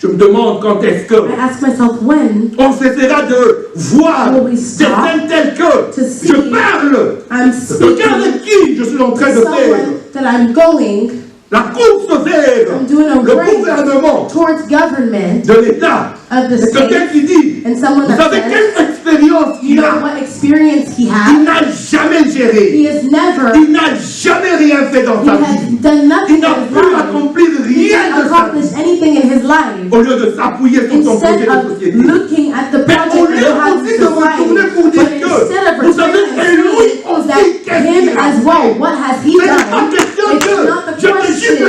A: Je me demande quand est-ce que
C: I ask myself when
A: on cessera de voir
C: Will we
A: des
C: stop
A: scènes telles que
C: to see
A: je parle
C: I'm
A: de
C: speaking
A: avec qui je suis en train de
C: to
A: faire
C: someone that I'm going
A: la course vers
C: I'm doing a
A: le
C: race
A: gouvernement
C: towards government
A: de l'État.
C: of the
A: C'est quelqu'un
C: state,
A: qui dit,
C: and someone
A: vous
C: that
A: savez
C: says,
A: quelle expérience
C: you
A: il
C: know
A: a?
C: what experience he
A: Il
C: has?
A: n'a jamais géré.
C: He has never,
A: Il n'a jamais rien fait dans
C: he
A: sa
C: has
A: vie.
C: done
A: Il
C: nothing
A: n'a
C: in his
A: pu
C: life.
A: accomplir
C: He
A: rien
C: didn't
A: de sa
C: accomplish
A: vie.
C: anything in his life.
A: Au lieu de s'appuyer sur son projet
C: Instead
A: de
C: of
A: société.
C: looking at the
A: Mais
C: project
A: au
C: that
A: lieu
C: he has
A: aussi
C: in
A: de retourner pour
C: society,
A: dire
C: but
A: que,
C: instead of
A: vous savez,
C: returning
A: et lui
C: and
A: aussi,
C: saying that
A: qu'est-ce
C: him
A: qu'il a
C: as
A: fait?
C: well, what has he
A: Ce n'est pas
C: done?
A: question
C: It's
A: que
C: not the
A: je me jette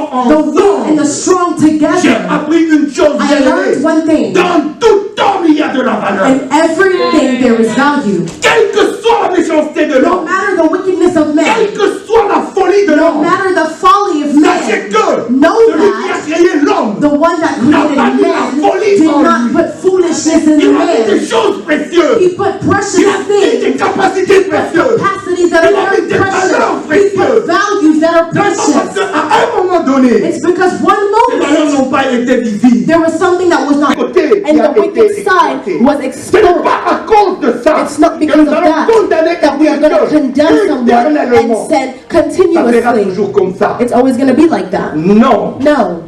A: forts
C: the weak and the
A: ensemble.
C: strong
A: J'ai
C: together.
A: appris une chose,
C: I learned
A: bien-aimé.
C: one thing.
A: Dans tout homme, il y a de la valeur.
C: In everything there is value.
A: Quelle que soit la méchanceté de
C: No
A: l'homme,
C: matter the wickedness of
A: quelle
C: man,
A: que soit la folie de
C: no
A: l'homme,
C: matter the folly of
A: sachez
C: man,
A: que
C: know
A: celui qui a
C: that
A: créé l'homme,
C: the one that
A: n'a pas
C: created
A: mis la
C: man
A: folie
C: did
A: en
C: not
A: lui.
C: put foolishness in the
A: Il a mis des
C: man.
A: choses précieuses.
C: He put precious
A: Il a mis des
C: things,
A: capacités précieuses.
C: capacities that
A: Il
C: are
A: a mis
C: very
A: des valeurs
C: precious. He
A: précieuses.
C: put values that are
A: C'est parce
C: precious.
A: qu'à un moment donné,
C: It's because one
A: ces valeurs
C: moment
A: n'ont pas été visibles.
C: there was something that was not,
A: Côté qui
C: and
A: a
C: the
A: été
C: wicked side
A: exploité.
C: was
A: Ce n'est
C: exposed.
A: pas à cause de ça
C: It's not
A: que
C: because
A: nous
C: of
A: allons
C: that
A: condamner
C: that we are going to
A: quelqu'un
C: condemn someone
A: éternellement.
C: and send
A: Ça sera
C: continuously.
A: toujours comme ça.
C: It's always going to be like that.
A: Non.
C: No.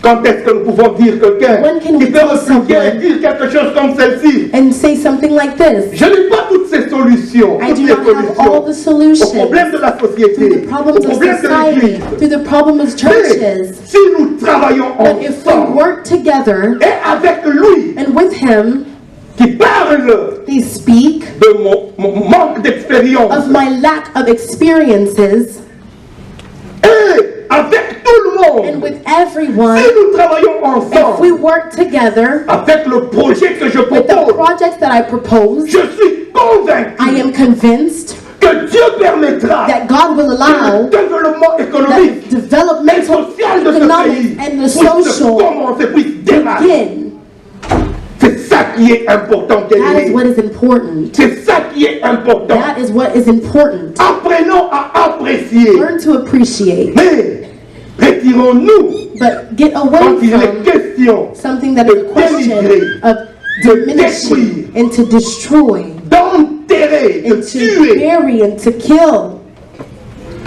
A: Quand est-ce que nous pouvons dire quelqu'un
C: When can
A: qui
C: we
A: peut
C: tell
A: refuser et
C: someone
A: dire quelque chose comme celle-ci?
C: and say something like this?
A: Je n'ai pas toutes ces solutions,
C: I
A: toutes
C: do
A: les
C: not have all the
A: solutions au problème
C: solutions
A: de la
C: to
A: société,
C: the problems
A: au
C: of
A: problème de
C: society,
A: l'Église.
C: to the problem of
A: Mais
C: churches.
A: si nous travaillons
C: But if we
A: ensemble
C: work together
A: et avec lui
C: and with him,
A: qui parle
C: they speak
A: de mon manque d'expérience
C: of my lack of experiences,
A: et avec tout le monde,
C: and with
A: si
C: everyone,
A: nous travaillons
C: if we
A: ensemble
C: work together
A: avec le projet que je
C: with the
A: propose,
C: projects that I propose,
A: je suis convaincu
C: I am convinced
A: que Dieu permettra
C: that God will
A: que le
C: allow
A: développement économique
C: that
A: et
C: developmental,
A: social de ce
C: economic,
A: pays
C: and the
A: puisse
C: social
A: commencer, puisse démarrer.
C: begin.
A: C'est ça qui est important,
C: That is
A: bien-aimé.
C: what is important.
A: C'est ça qui est important.
C: That is what is important.
A: Apprenons à apprécier.
C: Learn to appreciate,
A: Mais retirons-nous
C: but get
A: quand
C: away
A: il est
C: from
A: question
C: something that is a question of diminishing and to destroy
A: d'enterrer, de
C: and to
A: tuer.
C: bury and to kill.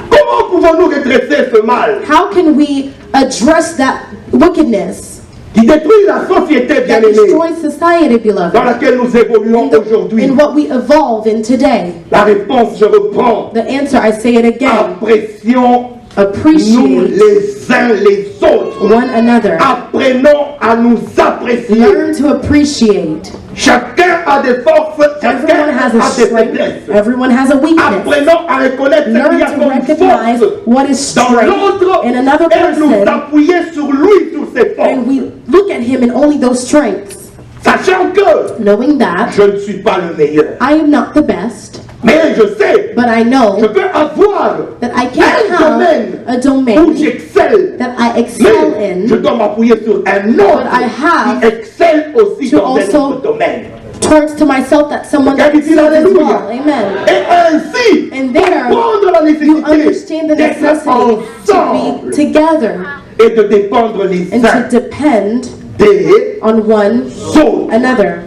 A: Comment pouvons-nous redresser ce mal
C: How can we address that wickedness
A: qui détruit la société,
C: that
A: bien-aimée,
C: destroys society,
A: dans
C: beloved,
A: laquelle nous évoluons aujourd'hui?
C: in what we evolve in today?
A: La réponse, je reprends.
C: The answer, I say it again,
A: Apprécions-nous
C: appreciate
A: les uns les autres.
C: one another.
A: Apprenons à nous apprécier.
C: Learn to appreciate.
A: Chacun a des forces, chacun
C: Everyone has a
A: a des
C: strength.
A: faiblesses.
C: Everyone has a weakness.
A: Apprenons à reconnaître ce qu'il
C: Learn
A: y a
C: to
A: comme
C: recognize
A: force
C: what is
A: dans
C: strength
A: l'autre
C: in another
A: et nous
C: person,
A: appuyer sur lui, sur ses forces.
C: and we look at him and only those strengths,
A: Sachant que
C: knowing that
A: je ne suis pas le meilleur.
C: I am not the best,
A: Mais je sais,
C: but I
A: je
C: know
A: peux avoir
C: that I
A: un
C: can
A: domaine
C: have a
A: où
C: domain
A: j'excelle.
C: that I excel
A: Mais je
C: in
A: dois m'appuyer sur un autre
C: But I have
A: qui excelle aussi
C: to
A: dans un
C: also
A: autre domaine.
C: towards to myself that someone that
A: Can you see
C: excels as
A: hallelujah?
C: well. Amen.
A: Et ainsi,
C: And there,
A: comprendre la
C: you
A: nécessité
C: understand the
A: d'être
C: necessity to
A: ensemble
C: be together
A: et de dépendre les
C: and
A: uns
C: to depend
A: des
C: on one
A: autres.
C: another.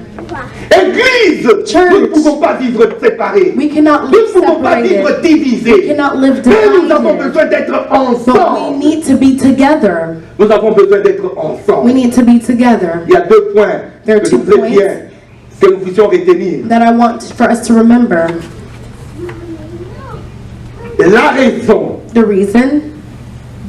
A: Église,
C: Church.
A: nous ne pouvons pas vivre séparés.
C: We cannot
A: Nous
C: live
A: ne pouvons pas
C: separated.
A: vivre
C: We
A: divisés.
C: cannot live
A: Mais nous avons
C: divided.
A: besoin d'être
C: But we
A: ensemble.
C: need to be together.
A: Nous avons besoin d'être
C: We
A: ensemble.
C: need to be together.
A: Il y a deux points
C: There are
A: que
C: two
A: je voudrais
C: points.
A: bien que nous puissions retenir.
C: That I want for us to remember.
A: La raison
C: The reason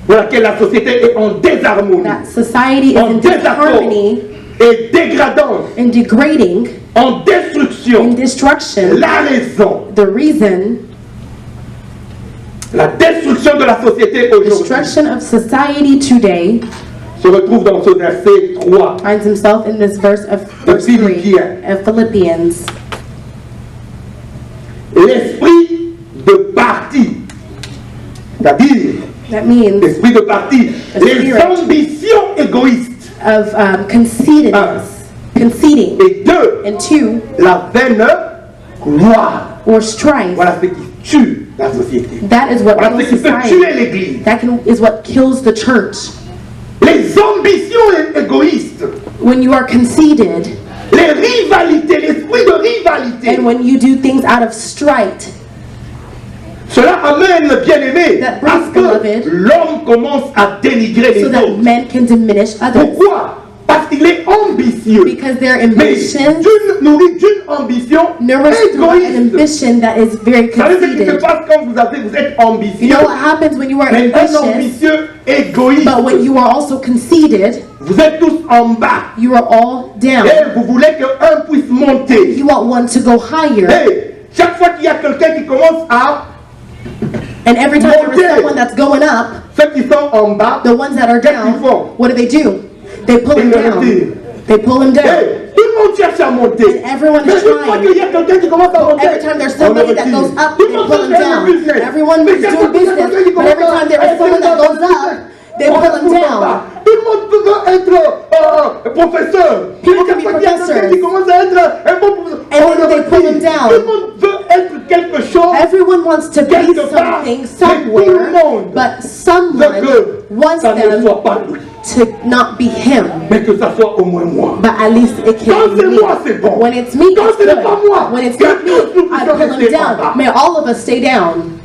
A: pour laquelle la société est en désharmonie,
C: that society is
A: en
C: in
A: désaccord
C: disharmony
A: et dégradante,
C: and degrading
A: en destruction.
C: and destruction,
A: La raison,
C: the reason,
A: la destruction de la société aujourd'hui
C: destruction of society today
A: se retrouve dans ce verset 3.
C: finds himself in this verse of verse 3 of Philippians.
A: L'esprit de parti, c'est-à-dire
C: That means
A: l'esprit de parti,
C: The
A: les
C: spirit.
A: ambitions égoïstes.
C: of conceitedness, conceiting,
A: Et deux,
C: and two,
A: la vaine gloire.
C: or strife.
A: Voilà ce qui tue la société.
C: That is what
A: Voilà ce
C: kills
A: qui peut tuer
C: society.
A: l'église.
C: That is what kills the church.
A: Les ambitions égoïstes,
C: When you are conceited,
A: les rivalités, l'esprit de rivalité.
C: and when you do things out of strife,
A: Cela amène, bien-aimé,
C: That
A: à
C: brings,
A: ce que
C: beloved,
A: l'homme commence à dénigrer les
C: so that
A: autres.
C: men can diminish others.
A: Pourquoi? Parce qu'il est ambitieux.
C: Because their
A: Mais
C: ambitions
A: nourrit d'une ambition
C: nourish through an
A: égoïste.
C: ambition that is very
A: Vous savez ce qui se
C: conceited.
A: passe quand vous êtes
C: You
A: ambitieux,
C: know what happens when you are
A: mais un
C: ambitious,
A: ambitieux égoïste.
C: but when you are also conceited,
A: Vous êtes tous en bas
C: you are all down.
A: et vous voulez qu'un puisse monter.
C: You want one to go higher.
A: Et chaque fois qu'il y a quelqu'un qui commence à
C: And every time there is
A: monter,
C: someone that's going up,
A: Ceux qui sont en bas,
C: the ones that are
A: qu'est-ce qu'ils
C: down,
A: font?
C: what do? They pull
A: Ils
C: him
A: le
C: down.
A: retirent.
C: They pull him down.
A: Hey, tout le monde cherche à monter.
C: And everyone
A: Mais
C: is
A: une fois
C: trying.
A: qu'il y a quelqu'un qui commence à monter,
C: Every time there's
A: on le
C: somebody that
A: retire.
C: goes up,
A: Tout
C: they
A: le monde
C: pull him
A: cherche à faire le
C: down.
A: business.
C: Everyone
A: Mais
C: is
A: chaque
C: doing
A: fois qu'il y a
C: business,
A: quelqu'un qui
C: but every
A: commence à
C: time there is
A: être
C: someone that
A: dans
C: goes
A: le
C: up, they
A: on
C: pull
A: le
C: him
A: pousse en
C: down.
A: bas. Tout le monde peut être professeur.
C: People
A: Mais
C: can be
A: chaque fois qu'il y a quelqu'un
C: professors.
A: qui commence à être un bon professeur,
C: And
A: on
C: then
A: le
C: they pull
A: retire.
C: him down.
A: Tout le monde veut être quelque chose.
C: Everyone wants to be
A: Quelque part,
C: something
A: mais tout le
C: somewhere,
A: monde
C: but
A: veut
C: someone
A: que
C: wants
A: ça ne
C: them
A: soit pas lui,
C: to not be him,
A: mais que ça soit au moins moi.
C: but at least it
A: Quand
C: can
A: c'est
C: be me.
A: moi, c'est bon.
C: When it's me,
A: Quand
C: it's
A: ce n'est
C: good.
A: pas moi,
C: When it's
A: que
C: not
A: tous nous
C: me, I
A: puissions
C: pull him
A: rester en
C: down.
A: bas.
C: May all of us stay down.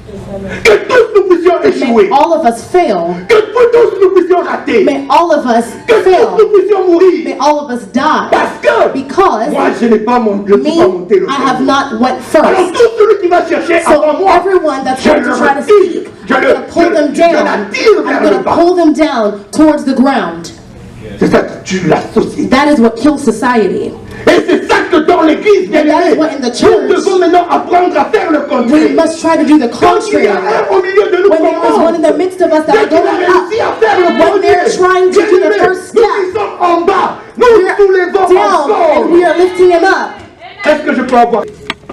A: Que tous nous puissions
C: May
A: échouer.
C: all of us fail.
A: Que tous nous puissions rater.
C: May all of us
A: Que tous
C: fail.
A: nous puissions mourir.
C: May all of us die.
A: Parce que
C: Because
A: moi, je n'ai pas monté, je ne suis pas monté
C: me,
A: le
C: I have
A: premier.
C: not went
A: Alors
C: first.
A: tout celui qui va chercher avant
C: So
A: moi,
C: everyone that's
A: je
C: going
A: le
C: to try to
A: retire.
C: speak,
A: Je
C: I'm
A: le-
C: going to pull them
A: je
C: down.
A: l'attire vers
C: I'm
A: le
C: going to
A: bas.
C: pull them down towards the ground.
A: C'est ça qui tue la société.
C: That is what kills society.
A: Et c'est ça que dans l'église, bien
C: And that is
A: aimé,
C: what in the
A: nous
C: church,
A: devons maintenant apprendre à faire le
C: we
A: contraire.
C: must try to do the
A: Quand il y a
C: contrary.
A: un au milieu de nous
C: When there is one in the midst of us that
A: dès
C: are
A: qu'il a
C: going up,
A: réussi à faire le
C: when they're
A: premier,
C: trying to
A: bien
C: do the
A: aimé,
C: first
A: nous
C: step,
A: qui sommes en bas, nous
C: we're
A: soulevons
C: down
A: encore.
C: and we are lifting him up.
A: Est-ce que je peux avoir?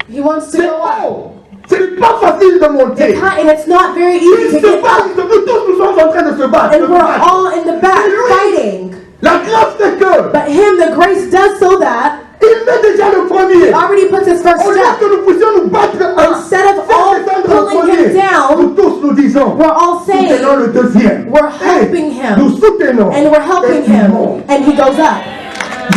C: He wants to
A: C'est
C: go up.
A: haut. Ce n'est pas facile de monter.
C: And it's not very
A: Ils
C: easy to
A: se
C: get
A: battent,
C: up.
A: nous tous nous sommes en train de se battre. de
C: And
A: nous
C: we're
A: battre.
C: all in the back fighting.
A: La grâce fait que
C: But him, the grace does so that
A: il met déjà le premier.
C: he already puts his first
A: Au lieu
C: step.
A: que nous puissions nous battre
C: Instead of all
A: descendre le
C: pulling him
A: premier,
C: down,
A: nous tous nous disons,
C: we're all saying,
A: soutenons le deuxième.
C: we're helping
A: Et
C: him.
A: nous soutenons.
C: And we're helping
A: Et il
C: him.
A: monte.
C: And he goes up.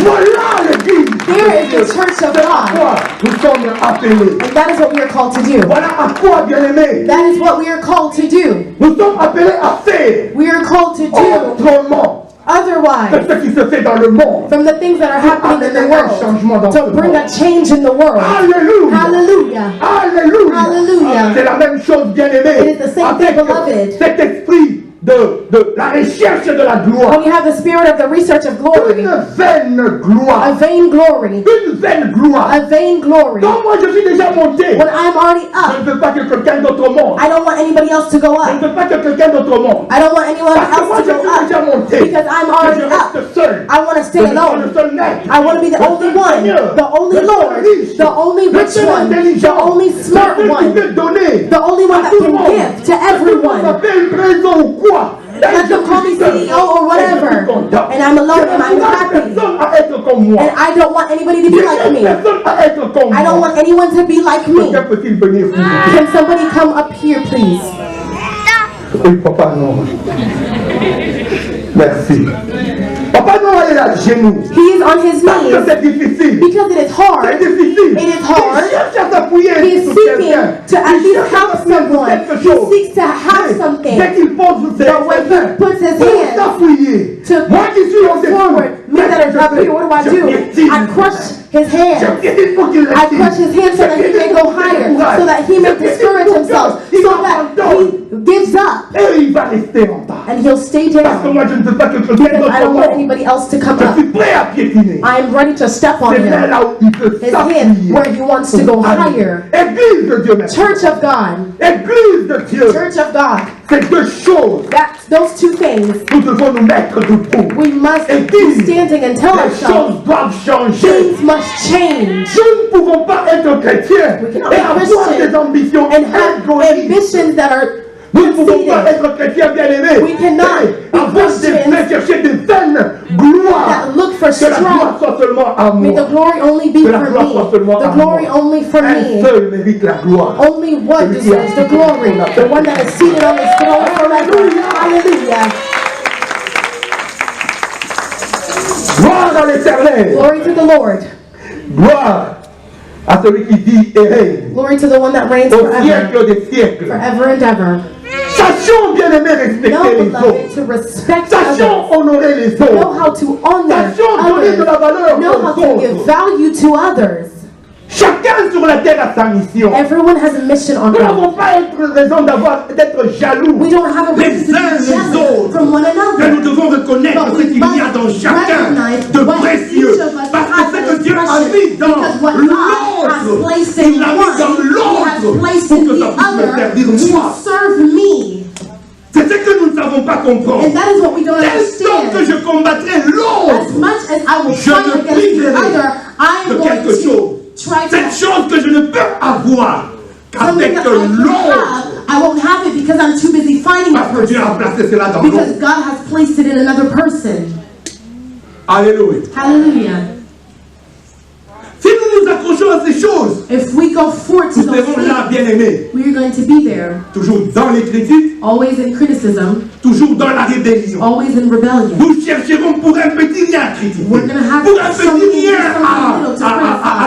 A: Voilà l'église.
C: There is the church of
A: C'est à
C: God.
A: quoi nous sommes appelés.
C: And that is what we are called to do.
A: Voilà à quoi, bien-aimés,
C: That is what we are called to do.
A: nous sommes appelés à faire
C: We are called to do
A: autrement de
C: otherwise
A: ce qui se fait dans le monde.
C: from the things that are happening in the world, to bring a change in the world.
A: Alléluia.
C: Hallelujah.
A: Alléluia.
C: Hallelujah.
A: C'est la même chose, bien-aimé.
C: It is the same
A: Avec
C: thing, beloved.
A: cet esprit de la recherche de la gloire.
C: When you have the spirit of the research of glory,
A: Une vaine gloire.
C: a vain glory,
A: Une vaine gloire.
C: a vain glory.
A: Quand moi je suis déjà monté,
C: When I'm already
A: je
C: up,
A: ne veux pas que quelqu'un d'autre monte.
C: I don't want anybody else to go
A: Je ne
C: up.
A: veux pas que quelqu'un d'autre monte.
C: I don't want anyone
A: Parce que moi
C: else
A: je
C: to go
A: suis déjà
C: up
A: monté.
C: because I'm
A: Que
C: already
A: je
C: up.
A: reste seul.
C: I want to stay
A: Que je sois
C: alone.
A: le seul maître.
C: I want to be the
A: Le
C: only
A: seul
C: one,
A: Seigneur.
C: the only
A: Le seul
C: Lord,
A: riche.
C: the only
A: Le
C: rich
A: seul
C: one, the
A: intelligent.
C: only smart
A: Celui qui
C: one,
A: peut donner
C: the only one
A: à
C: that
A: tout le
C: can
A: monde.
C: give to
A: Que tout le monde
C: everyone.
A: m'appelle président ou quoi.
C: Let them call me CEO or whatever, and I'm alone and I'm happy.
A: Personne à être comme moi.
C: And I don't want anybody to be like me.
A: Personne à être comme
C: I don't
A: moi.
C: want anyone to be like me.
A: Quelqu'un peut-il venir s'il vous plaît?
C: Can somebody come up here, please?
A: Oui, Papa Noël. Merci. Papa Noël est à genoux.
C: He is on his
A: Parce que
C: knees
A: c'est difficile.
C: because it is
A: C'est
C: hard.
A: difficile.
C: It is hard.
A: Il cherche à s'appuyer
C: He is
A: sur
C: seeking
A: quelqu'un.
C: to at
A: Il
C: least
A: cherche à
C: help
A: s'appuyer sur
C: someone.
A: quelque
C: He
A: chose.
C: seeks to have
A: Dès
C: something.
A: qu'il pose ses
C: But when he
A: mains
C: puts his
A: pour
C: hands
A: s'appuyer,
C: to
A: moi qui suis en dessous,
C: forward, me that is up here, what do? I crush his hands. I crush his hands so that he may go higher, so that he may discourage himself, so that he gives up
A: Et il va rester en bas.
C: and he'll stay
A: Parce que
C: down
A: moi je ne veux pas que quelqu'un
C: because I
A: d'autre
C: don't want
A: monte.
C: anybody else to come
A: Je suis
C: up.
A: prêt à piétiner.
C: I am ready to step on
A: C'est
C: him.
A: là où il peut
C: His
A: s'appuyer.
C: hand where he wants to go higher.
A: Église de Dieu, merci.
C: Church of God.
A: Église de Dieu.
C: Church of God.
A: Ces deux choses,
C: That's those two things.
A: nous devons nous mettre debout.
C: We must be
A: Église,
C: standing and tell
A: les
C: ourselves
A: choses doivent changer.
C: things must change.
A: Nous ne pouvons pas être chrétiens
C: We cannot
A: et
C: be
A: avoir
C: Christian
A: des ambitions
C: and have
A: égoïstes.
C: ambitions that are
A: Nous ne pouvons pas
C: conceited,
A: être chrétiens bien-aimés
C: We cannot
A: et
C: be
A: avoir des
C: Christians
A: faits, chercher des vaines gloires.
C: that look for
A: Que la gloire
C: strength.
A: soit seulement à
C: May the
A: moi.
C: glory only be
A: Que la
C: for
A: gloire soit
C: me.
A: seulement
C: The
A: à
C: glory
A: moi.
C: only for
A: Un
C: me.
A: seul mérite la gloire.
C: Only one deserves the glory. The one that is seated on his throne forever. Hallelujah.
A: Gloire à l'Éternel.
C: Glory to the Lord.
A: Gloire à celui qui vit et règne
C: Glory to the one that reigns
A: au
C: forever.
A: siècle des siècles.
C: Forever and ever.
A: Sachons bien-aimés respecter
C: Know,
A: les
C: beloved,
A: autres.
C: to respect
A: Sachons
C: others.
A: honorer les
C: Know
A: autres.
C: how to honor
A: Sachons donner de la valeur
C: others. Know how
A: aux
C: to give
A: autres.
C: value to others.
A: Chacun sur la terre a sa mission.
C: Everyone has a mission on
A: Nous
C: earth.
A: n'avons pas raison d'être jaloux.
C: We don't have a
A: Les
C: reason to
A: uns
C: be
A: les
C: jealous
A: autres.
C: from one
A: Mais nous
C: another.
A: devons reconnaître
C: But
A: ce
C: we
A: qu'il y a dans
C: must
A: chacun
C: recognize
A: de
C: what
A: précieux.
C: each of us
A: Parce que
C: has
A: ce
C: as
A: que Dieu a
C: precious.
A: mis dans
C: Because what God has
A: l'autre,
C: placed
A: il
C: in
A: l'a mis dans
C: one, He has
A: l'autre
C: placed
A: pour
C: in
A: que
C: the
A: ça puisse me
C: other
A: servir
C: to
A: moi.
C: serve me.
A: C'est ce que nous ne savons comprendre.
C: And that is what we don't
A: Tel temps que
C: understand.
A: je combattrai
C: As
A: l'autre
C: much as I will
A: Je
C: fight
A: me
C: against the
A: priverai
C: other, I
A: de
C: am going
A: quelque chose.
C: to try
A: Cette
C: to
A: chose que je ne peux avoir
C: something
A: qu'avec
C: that I can
A: l'autre.
C: have. I won't have it because I'm too busy fighting that
A: Parce que Dieu a
C: person.
A: placé cela dans
C: Because
A: l'autre.
C: God has placed it in another person.
A: Alléluia.
C: Hallelujah.
A: Si nous nous accrochons à ces choses,
C: If we go forward to
A: nous
C: those
A: serons là,
C: things,
A: bien-aimés.
C: we are going to be there.
A: Toujours dans les critiques,
C: Always in criticism,
A: toujours dans la rébellion.
C: always in rebellion.
A: Nous chercherons pour un petit rien à critiquer.
C: We're going to have
A: Pour un
C: something
A: petit rien
C: little to
A: à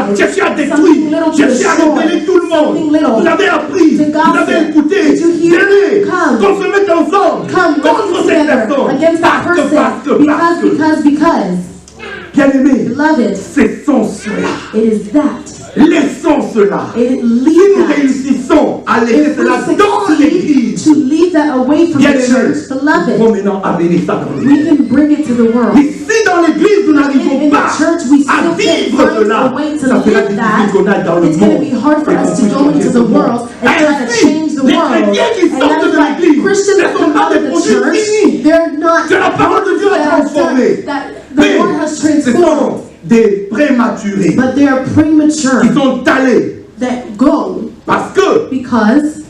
C: criticize,
A: chercher à
C: something
A: détruire,
C: little to
A: chercher à
C: destroy,
A: révéler tout le monde.
C: something little
A: Vous avez appris,
C: to
A: vous
C: gossip.
A: avez écouté,
C: Did you hear?
A: venez,
C: Come.
A: qu'on se mette ensemble
C: Come,
A: contre
C: let's
A: cette
C: get together
A: personne.
C: against that person. Because.
A: Bien-aimés,
C: Beloved,
A: cessons cela.
C: it is that.
A: Laissons cela.
C: It
A: Si
C: leaves
A: nous
C: that.
A: réussissons à laisser
C: If
A: cela
C: we
A: dans
C: succeed
A: l'église,
C: to leave that away from the
A: bien-aimés,
C: church,
A: nous
C: beloved,
A: pouvons maintenant amener ça dans
C: we
A: l'église.
C: can bring it to the world.
A: Mais si dans l'église nous n'arrivons
C: In the
A: pas
C: church, we
A: à
C: still can't
A: vivre
C: find
A: cela,
C: a way to
A: ça sera
C: live
A: difficile
C: that.
A: qu'on aille dans le
C: It's going to
A: monde.
C: be hard for
A: et
C: us
A: qu'on
C: to
A: puisse
C: go into
A: changer
C: the
A: ce monde.
C: world and try to
A: Ainsi,
C: change the
A: les
C: world.
A: chrétiens qui
C: And
A: sortent
C: that's
A: de
C: why
A: l'église
C: Christians
A: ne
C: that
A: sont
C: come
A: pas
C: out
A: des
C: of the
A: produits
C: church,
A: finis.
C: they're not
A: Que la parole de Dieu a
C: that are
A: transformé.
C: done, that the
A: Mais
C: Lord has
A: ce
C: transformed.
A: sont des prématurés.
C: But they are premature.
A: Ils sont allés
C: That go
A: parce que
C: because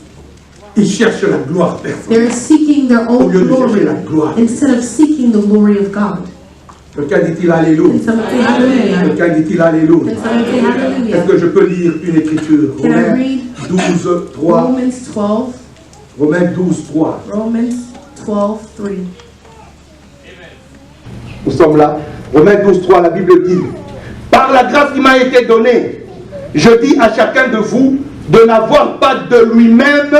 A: ils cherchent la gloire personnelle.
C: they're seeking their
A: Au
C: own
A: lieu de chercher
C: glory
A: la gloire.
C: instead of seeking the glory of God.
A: Quelqu'un dit-il Alléluia?
C: Can someone say hallelujah?
A: Quelqu'un dit-il Alléluia?
C: Can someone say hallelujah?
A: Est-ce que je peux lire une écriture?
C: Can I
A: Romains
C: read
A: 12, 3.
C: Romans 12,
A: Romains 12, 3.
C: Romans 12, 3.
A: Nous sommes là. Romains 12, 3, la Bible dit: par la grâce qui m'a été donnée, je dis à chacun de vous de n'avoir pas de lui-même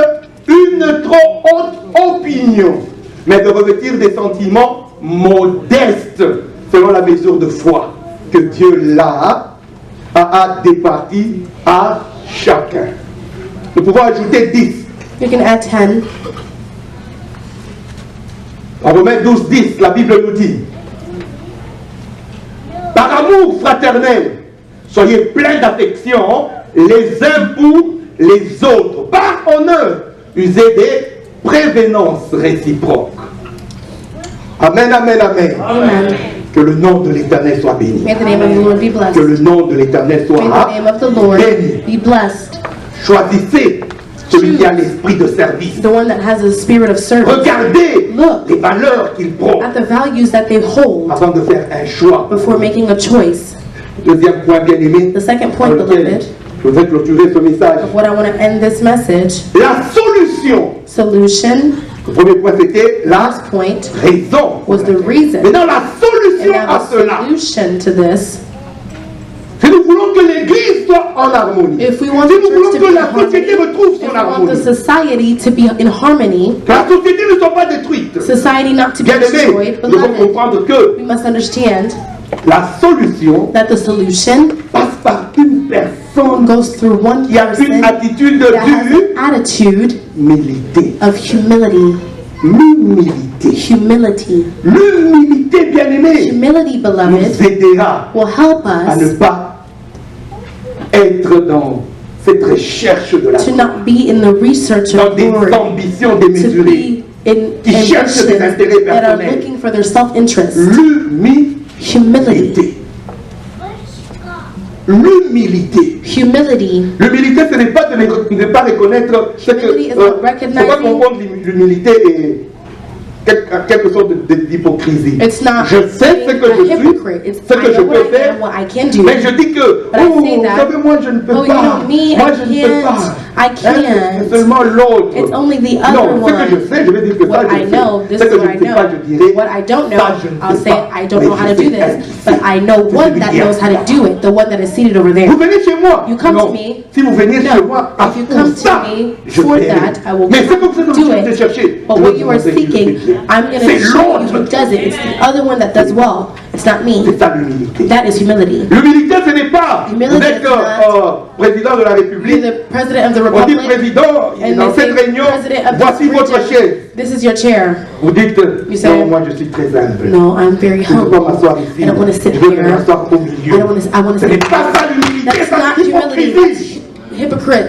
A: une trop haute opinion, mais de revêtir des sentiments modestes selon la mesure de foi que Dieu a départie à chacun. Nous pouvons ajouter 10.
C: You can add 10.
A: En Romains 12, 10, la Bible nous dit: par amour fraternel, soyez pleins d'affection les uns pour les autres. Par honneur, usez des prévénences réciproques. Amen, amen, amen.
C: Amen.
A: Que le nom de l'Éternel soit béni.
C: May the name of the Lord be blessed.
A: Que le nom de l'Éternel
C: May the
A: soit
C: name of the Lord
A: béni.
C: be blessed.
A: Choisissez celui qui a l'esprit de service.
C: The one that has a spirit of service.
A: Regardez
C: Look
A: les valeurs qu'il prend
C: at the values that they hold
A: avant de faire un choix.
C: before making a choice.
A: Deuxième point bien aimé,
C: The second
A: dans
C: point,
A: lequel
C: beloved,
A: je voudrais clôturer ce message.
C: of what I want to end this message,
A: La solution.
C: solution,
A: Le premier point c'était la
C: point
A: raison.
C: was the reason.
A: Maintenant la
C: And
A: solution
C: now
A: à
C: the
A: cela,
C: solution to this,
A: si nous voulons que l'Église soit en harmonie,
C: if we want
A: si
C: the
A: nous voulons
C: church to
A: que
C: be in
A: la
C: harmony,
A: société retrouve
C: if
A: son
C: we want the
A: harmonie,
C: society to be in harmony,
A: que la société ne soit pas détruite,
C: society not to be
A: bien aimé,
C: destroyed,
A: nous devons
C: beloved,
A: comprendre que
C: we must understand
A: la solution
C: that the solution
A: passe par une personne
C: goes through one
A: qui a une
C: person
A: attitude
C: that has
A: de
C: an attitude
A: humilité.
C: of humility.
A: L'humilité.
C: Humility.
A: L'humilité, bien aimé,
C: Humility, beloved,
A: nous aidera
C: will help
A: à ne
C: us
A: pas être dans cette recherche de la
C: to not be in the research
A: dans
C: of
A: des
C: glory,
A: ambitions
C: to
A: démesurées.
C: be in
A: Qui cherchent des
C: ambitions
A: intérêts
C: that are
A: personnels.
C: looking for their self-interest.
A: L'humilité. L'humilité.
C: Humility.
A: L'humilité, ce n'est pas de ne pas reconnaître ce que.
C: Humility is not
A: Il ne faut pas
C: recognizing-
A: comprendre l'humilité et quelque sorte d'hypocrisie.
C: It's not
A: Je sais ce que
C: being
A: je
C: a
A: suis,
C: hypocrite. It's
A: ce
C: I
A: que je
C: know what
A: peux
C: I
A: faire,
C: am, what I can do.
A: mais je dis que,
C: But I
A: oh,
C: say
A: vous
C: that,
A: savez, moi je ne peux
C: oh, you
A: pas.
C: know, me,
A: Moi
C: I
A: je ne peux
C: can't.
A: pas.
C: I can't.
A: C'est seulement l'autre.
C: It's only the other
A: Non, ce que je
C: one.
A: sais, je vais dire que ça,
C: What
A: je
C: I know,
A: sais.
C: this
A: Ce
C: is
A: que je
C: what I
A: ne sais pas,
C: know.
A: je dirai.
C: What I don't know,
A: ça, je ne
C: I'll
A: sais
C: say
A: pas.
C: I don't
A: Mais
C: know how
A: je
C: to do
A: sais
C: this.
A: un qui
C: But
A: sait.
C: I know
A: C'est
C: one
A: celui
C: that
A: qui a
C: knows how to
A: ça.
C: do it, the one that is seated over there.
A: Vous venez chez moi.
C: You come
A: non.
C: to me.
A: Si vous venez chez
C: No.
A: moi,
C: If you come to
A: ça,
C: me
A: je
C: for
A: verrai.
C: that, I will
A: Mais c'est pour ça que
C: do
A: vous
C: it.
A: allez chercher.
C: But
A: Je
C: what
A: vais
C: you
A: vous
C: are
A: montrer que je
C: seeking,
A: fais bien.
C: I'm going to
A: C'est
C: show you
A: l'autre.
C: who does it. It's the other one that does well. It's not me.
A: C'est ça l'humilité.
C: That is humility.
A: L'humilité, ce n'est pas.
C: Humility
A: Vous êtes
C: is not-
A: président de la
C: You're
A: République.
C: the president of the
A: On dit
C: republic,
A: président,
C: and
A: dans
C: they
A: cette
C: say
A: réunion,
C: president of
A: voici
C: this
A: votre
C: region.
A: chaise.
C: This is your chair.
A: Vous dites,
C: You say,
A: non, moi je suis très humble.
C: No, I'm very
A: Je ne veux pas
C: humble.
A: m'asseoir ici.
C: I don't want to sit
A: Je veux
C: here.
A: m'asseoir au milieu.
C: I want to
A: Ce n'est
C: sit
A: pas ça l'humilité,
C: That's
A: ça
C: not
A: c'est
C: humility.
A: l'hypocrisie.
C: That's hypocrite.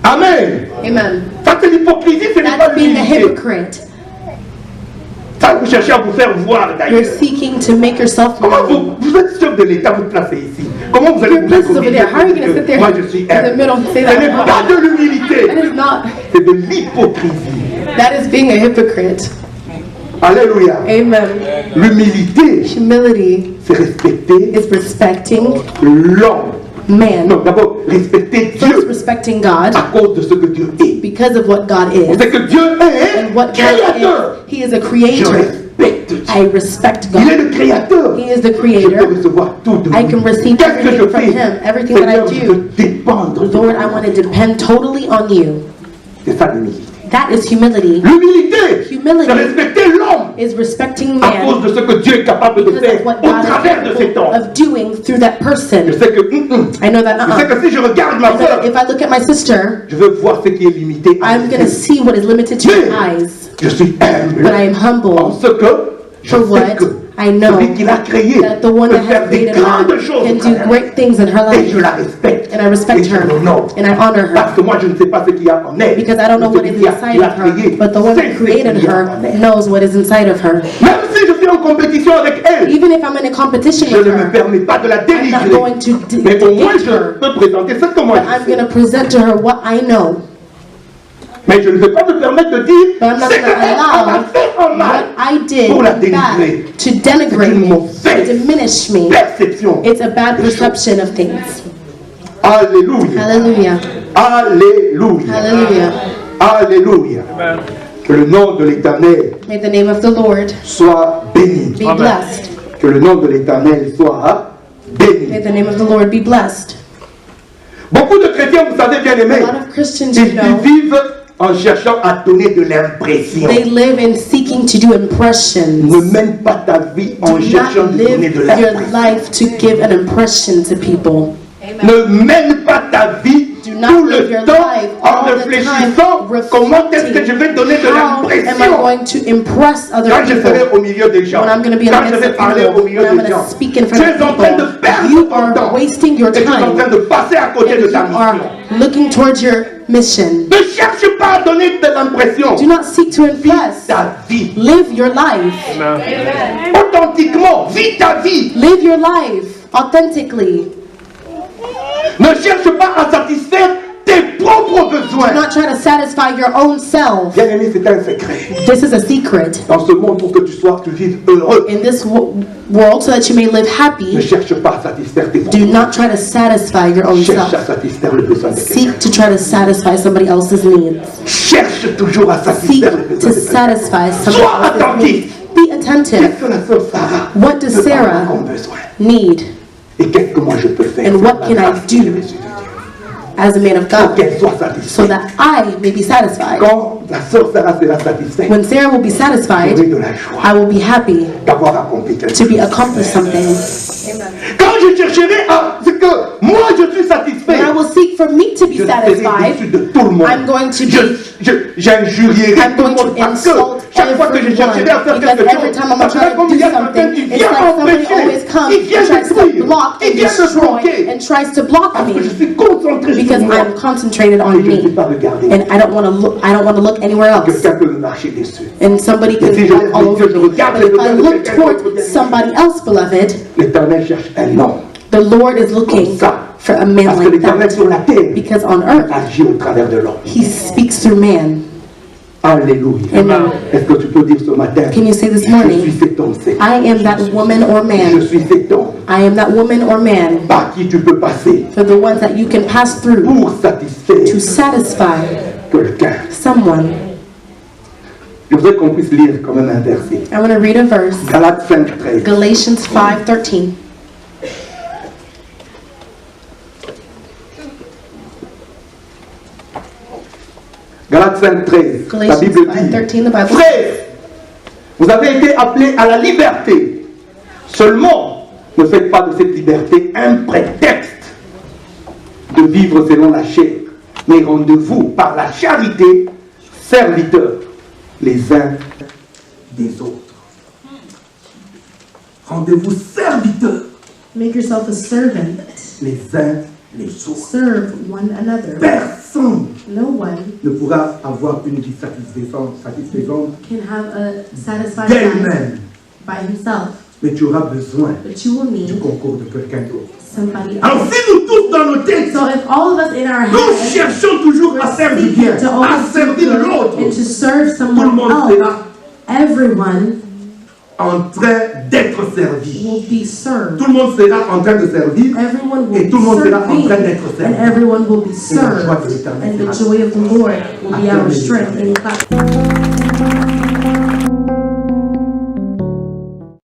A: Amen.
C: Amen.
A: Ça c'est l'hypocrisie, ce n'est pas
C: That's being a
A: l'humilité.
C: hypocrite.
A: Ça, vous cherchez à vous faire voir
C: You're
A: d'ailleurs.
C: seeking to make yourself
A: Comment
C: known.
A: vous êtes chef de l'État, vous placez ici? Comment vous allez
C: Your
A: vous
C: place
A: mettre
C: is
A: au
C: over
A: milieu
C: there. How are you going to sit
A: de
C: there
A: moi je suis
C: in the
A: humble?
C: middle and say
A: Ce
C: that?
A: n'est pas de
C: That
A: l'humilité,
C: is not.
A: c'est de l'hypocrisie.
C: That is being a hypocrite.
A: Alléluia.
C: Amen.
A: L'humilité,
C: Humility
A: c'est respecter
C: is respecting
A: l'homme.
C: man.
A: Non, d'abord, respecter
C: First,
A: Dieu
C: respecting God
A: à cause de ce que Dieu est.
C: because of what God
A: Vous
C: is.
A: savez que Dieu est
C: And what God
A: créateur.
C: is, He is a
A: Je
C: creator.
A: respecte Dieu.
C: I respect
A: Il est
C: God.
A: le créateur.
C: He is the
A: Je peux
C: creator.
A: recevoir tout de
C: I
A: lui.
C: can receive
A: Qu'est-ce que je
C: everything from
A: fais?
C: Him. Everything that
A: Seigneur,
C: I
A: je
C: do.
A: veux dépendre de
C: Lord,
A: toi.
C: I want to depend totally on you.
A: C'est ça l'humilité.
C: That is humility.
A: L'humilité,
C: Humility
A: c'est respecter l'homme
C: is respecting
A: à cause
C: man
A: de ce que Dieu est capable de
C: because
A: faire
C: of what
A: au
C: God
A: travers de
C: is
A: ces temps.
C: capable of doing through that
A: Je
C: person.
A: sais que,
C: I know that.
A: je sais que si je regarde ma
C: I know that
A: soeur,
C: if I look at my sister,
A: je veux voir ce qui est limité à
C: I'm
A: mes
C: going to
A: yeux.
C: see what is limited to your eyes.
A: Je suis humble
C: But I am
A: en
C: humble
A: ce que je
C: for
A: sais
C: what
A: que
C: I know
A: celui qui l'a créé
C: that the one
A: peut
C: that
A: faire
C: has
A: des
C: created her
A: grandes choses
C: can
A: au
C: do
A: travers d'elle.
C: great things in her
A: Et
C: life.
A: je la respecte.
C: And I respect
A: Et je
C: her.
A: l'honore.
C: And I honor her.
A: Parce que moi, je ne sais pas ce qu'il y a en elle.
C: Because I don't know
A: Mais
C: what
A: celui
C: is
A: qui a
C: inside of her.
A: créé
C: But the one
A: sait
C: that
A: ce
C: created
A: qu'il y a
C: her
A: en elle.
C: knows what is inside of her.
A: Même si je suis en compétition avec elle,
C: Even if I'm in a competition
A: je
C: with
A: ne me
C: her,
A: permets pas de la
C: I'm not
A: dénigrer.
C: going to
A: Mais au moins,
C: negate
A: je
C: her.
A: peux présenter ce que moi
C: But I'm
A: je
C: going
A: sais.
C: to present to her what I know.
A: Mais je ne vais pas me permettre de dire
C: But I'm not
A: c'est
C: going to
A: qu'elle m'a
C: allow
A: fait en mal.
C: what I did
A: Pour la
C: bad
A: dénigrer.
C: to denigrate
A: C'est une
C: me,
A: mauvaise
C: to diminish me.
A: Perception.
C: It's a bad perception of things.
A: Alléluia.
C: Hallelujah.
A: Alléluia.
C: Hallelujah.
A: Alléluia. Que le nom de l'Éternel
C: May the name of the Lord
A: soit béni.
C: be blessed.
A: Que le nom de l'Éternel soit béni.
C: May the name of the Lord be blessed.
A: Beaucoup de chrétiens, vous savez bien aimés,
C: A lot of Christians,
A: ils
C: you know,
A: vivent en cherchant à donner de l'impression.
C: they live in seeking to do impressions.
A: Ne mène pas ta vie en
C: Do
A: cherchant
C: not
A: de donner
C: live
A: de
C: your
A: l'impression.
C: life to give an impression to people.
A: Ne mène pas ta vie
C: Do not
A: tout
C: live
A: le
C: your
A: temps
C: life
A: en
C: all the
A: réfléchissant
C: time
A: comment est-ce que je vais donner de
C: how am I
A: l'impression.
C: going to impress other
A: Quand je serai
C: people.
A: au milieu des gens,
C: When I'm going to be in
A: quand
C: the
A: je
C: midst
A: vais
C: of
A: parler au
C: people,
A: milieu
C: when I'm
A: des
C: going
A: gens,
C: to speak in
A: tu
C: front
A: es en train de
C: of
A: perdre
C: people, you
A: ton
C: are
A: temps
C: wasting your
A: et tu es en
C: time.
A: train de passer à côté
C: And
A: de
C: you
A: ta mission.
C: are looking towards your mission.
A: Ne cherche pas à donner de l'impression.
C: Do not seek to
A: Vis
C: impress.
A: ta vie.
C: Live your life.
A: Authentiquement, vis ta vie.
C: Live your life authentically.
A: Ne cherche pas à satisfaire tes propres
C: Do
A: besoins.
C: not try to satisfy your own self.
A: Bien aimé, c'est un secret.
C: This is a secret.
A: Dans ce monde, pour que tu vives heureux,
C: In this world, so that you may live
A: ne
C: happy,
A: cherche pas à satisfaire tes
C: do
A: propres
C: not try to satisfy your own
A: Cherche à
C: self.
A: satisfaire le besoin de quelqu'un.
C: Seek to try to satisfy somebody else's needs.
A: Cherche toujours à
C: Seek
A: satisfaire le
C: to
A: besoin de quelqu'un.
C: satisfy
A: Sois
C: somebody else's
A: attentif.
C: needs. Be attentive.
A: Qu'est-ce que la sœur Sarah
C: What does
A: peut avoir
C: Sarah
A: comme besoin?
C: need
A: Et qu'est-ce que moi je peux faire?
C: And what
A: pour
C: can
A: la
C: I
A: grâce
C: do?
A: que j'ai reçue de Dieu?
C: as a man of
A: Pour
C: God,
A: qu'elle soit
C: so
A: satisfaite.
C: that I may be satisfied?
A: Quand la sœur Sarah sera satisfaite,
C: When Sarah will be
A: j'aurai
C: satisfied,
A: de la joie
C: I will be happy
A: d'avoir accompli quelque
C: to be
A: chose.
C: accomplished something.
A: Quand je chercherai à ce que moi je suis satisfait,
C: When I will seek for me to be
A: je serai déçu
C: satisfied,
A: de tout le monde.
C: I'm going to be
A: J'injurierai
C: I'm
A: tout le
C: going to
A: monde parce que
C: insult
A: chaque fois que je chercherai à faire
C: everyone,
A: quelque
C: because every
A: chose,
C: time I'm
A: ça
C: trying
A: sera comme
C: to
A: il y
C: do
A: a quelqu'un
C: something,
A: qui
C: it's
A: vient
C: like somebody
A: m'empêcher,
C: always comes
A: qui vient
C: and tries to
A: détruire,
C: block
A: qui
C: and
A: vient me
C: destroy
A: bloquer.
C: and tries to block
A: Parce que je
C: me
A: suis concentré sur
C: because
A: moi.
C: I'm concentrated on
A: Et je ne sais
C: me
A: pas regarder.
C: and I don't want to look anywhere else.
A: Quelqu'un peut me marcher dessus.
C: And somebody can
A: Et si je
C: walk
A: lève
C: all
A: les
C: over
A: yeux, je
C: me.
A: regarde
C: But
A: les
C: if I
A: besoins de
C: look
A: quelqu'un
C: towards
A: d'autre, bien
C: somebody else, beloved,
A: L'Éternel cherche un homme.
C: the Lord is looking for a man
A: Parce que
C: like
A: l'Éternel
C: that.
A: sur la terre
C: Because on earth,
A: agit au travers de l'homme.
C: He speaks through man.
A: Alléluia.
C: Amen.
A: Est-ce que tu peux dire ce matin?
C: Can you say this
A: Je suis
C: morning,
A: cet homme, c'est.
C: I am that woman or
A: Je
C: man.
A: suis cet homme
C: I am that woman or man
A: par qui tu peux passer
C: for the ones that you can pass through
A: pour satisfaire
C: to satisfy
A: quelqu'un.
C: someone.
A: Je voudrais qu'on puisse lire quand même un verset.
C: I want to read a verse,
A: Galates 5, 13.
C: Galatians 5:13.
A: Galates 5, 13. La
C: Galatians
A: Bible dit,
C: 5:13, the Bible.
A: frères, vous avez été appelés à la liberté. Seulement, ne faites pas de cette liberté un prétexte de vivre selon la chair, mais rendez-vous par la charité serviteurs les uns des autres. Rendez-vous serviteurs
B: Make yourself a servant.
A: les uns les autres.
B: Serve one another.
A: Personne
C: No one
A: ne pourra avoir une vie satisfaisante
C: can have a satisfied life
A: d'elle-même.
C: by himself,
A: Mais tu auras besoin
C: but you will
A: du
C: need
A: concours de quelqu'un d'autre.
C: somebody
A: Alors
C: else.
A: si nous tous dans nos têtes,
C: So if all of us in our
A: nous
C: heads
A: cherchons toujours à faire du bien,
C: to
A: à
C: always do
A: servir
C: good
A: l'autre,
C: and to serve
A: tout le
C: someone
A: monde
C: else,
A: sera
C: everyone
A: en train d'être servi.
C: will be served.
A: Tout le monde sera en train de servir
C: Everyone will
A: et
C: be
A: tout le monde sera en train
C: serving,
A: d'être servi.
C: and everyone will be
A: Et la joie de
C: served,
A: l'Éternel
C: and the
A: sera
C: joy of the Lord will be our
A: Acclamez
C: strength.
A: l'Éternel.
C: And clap.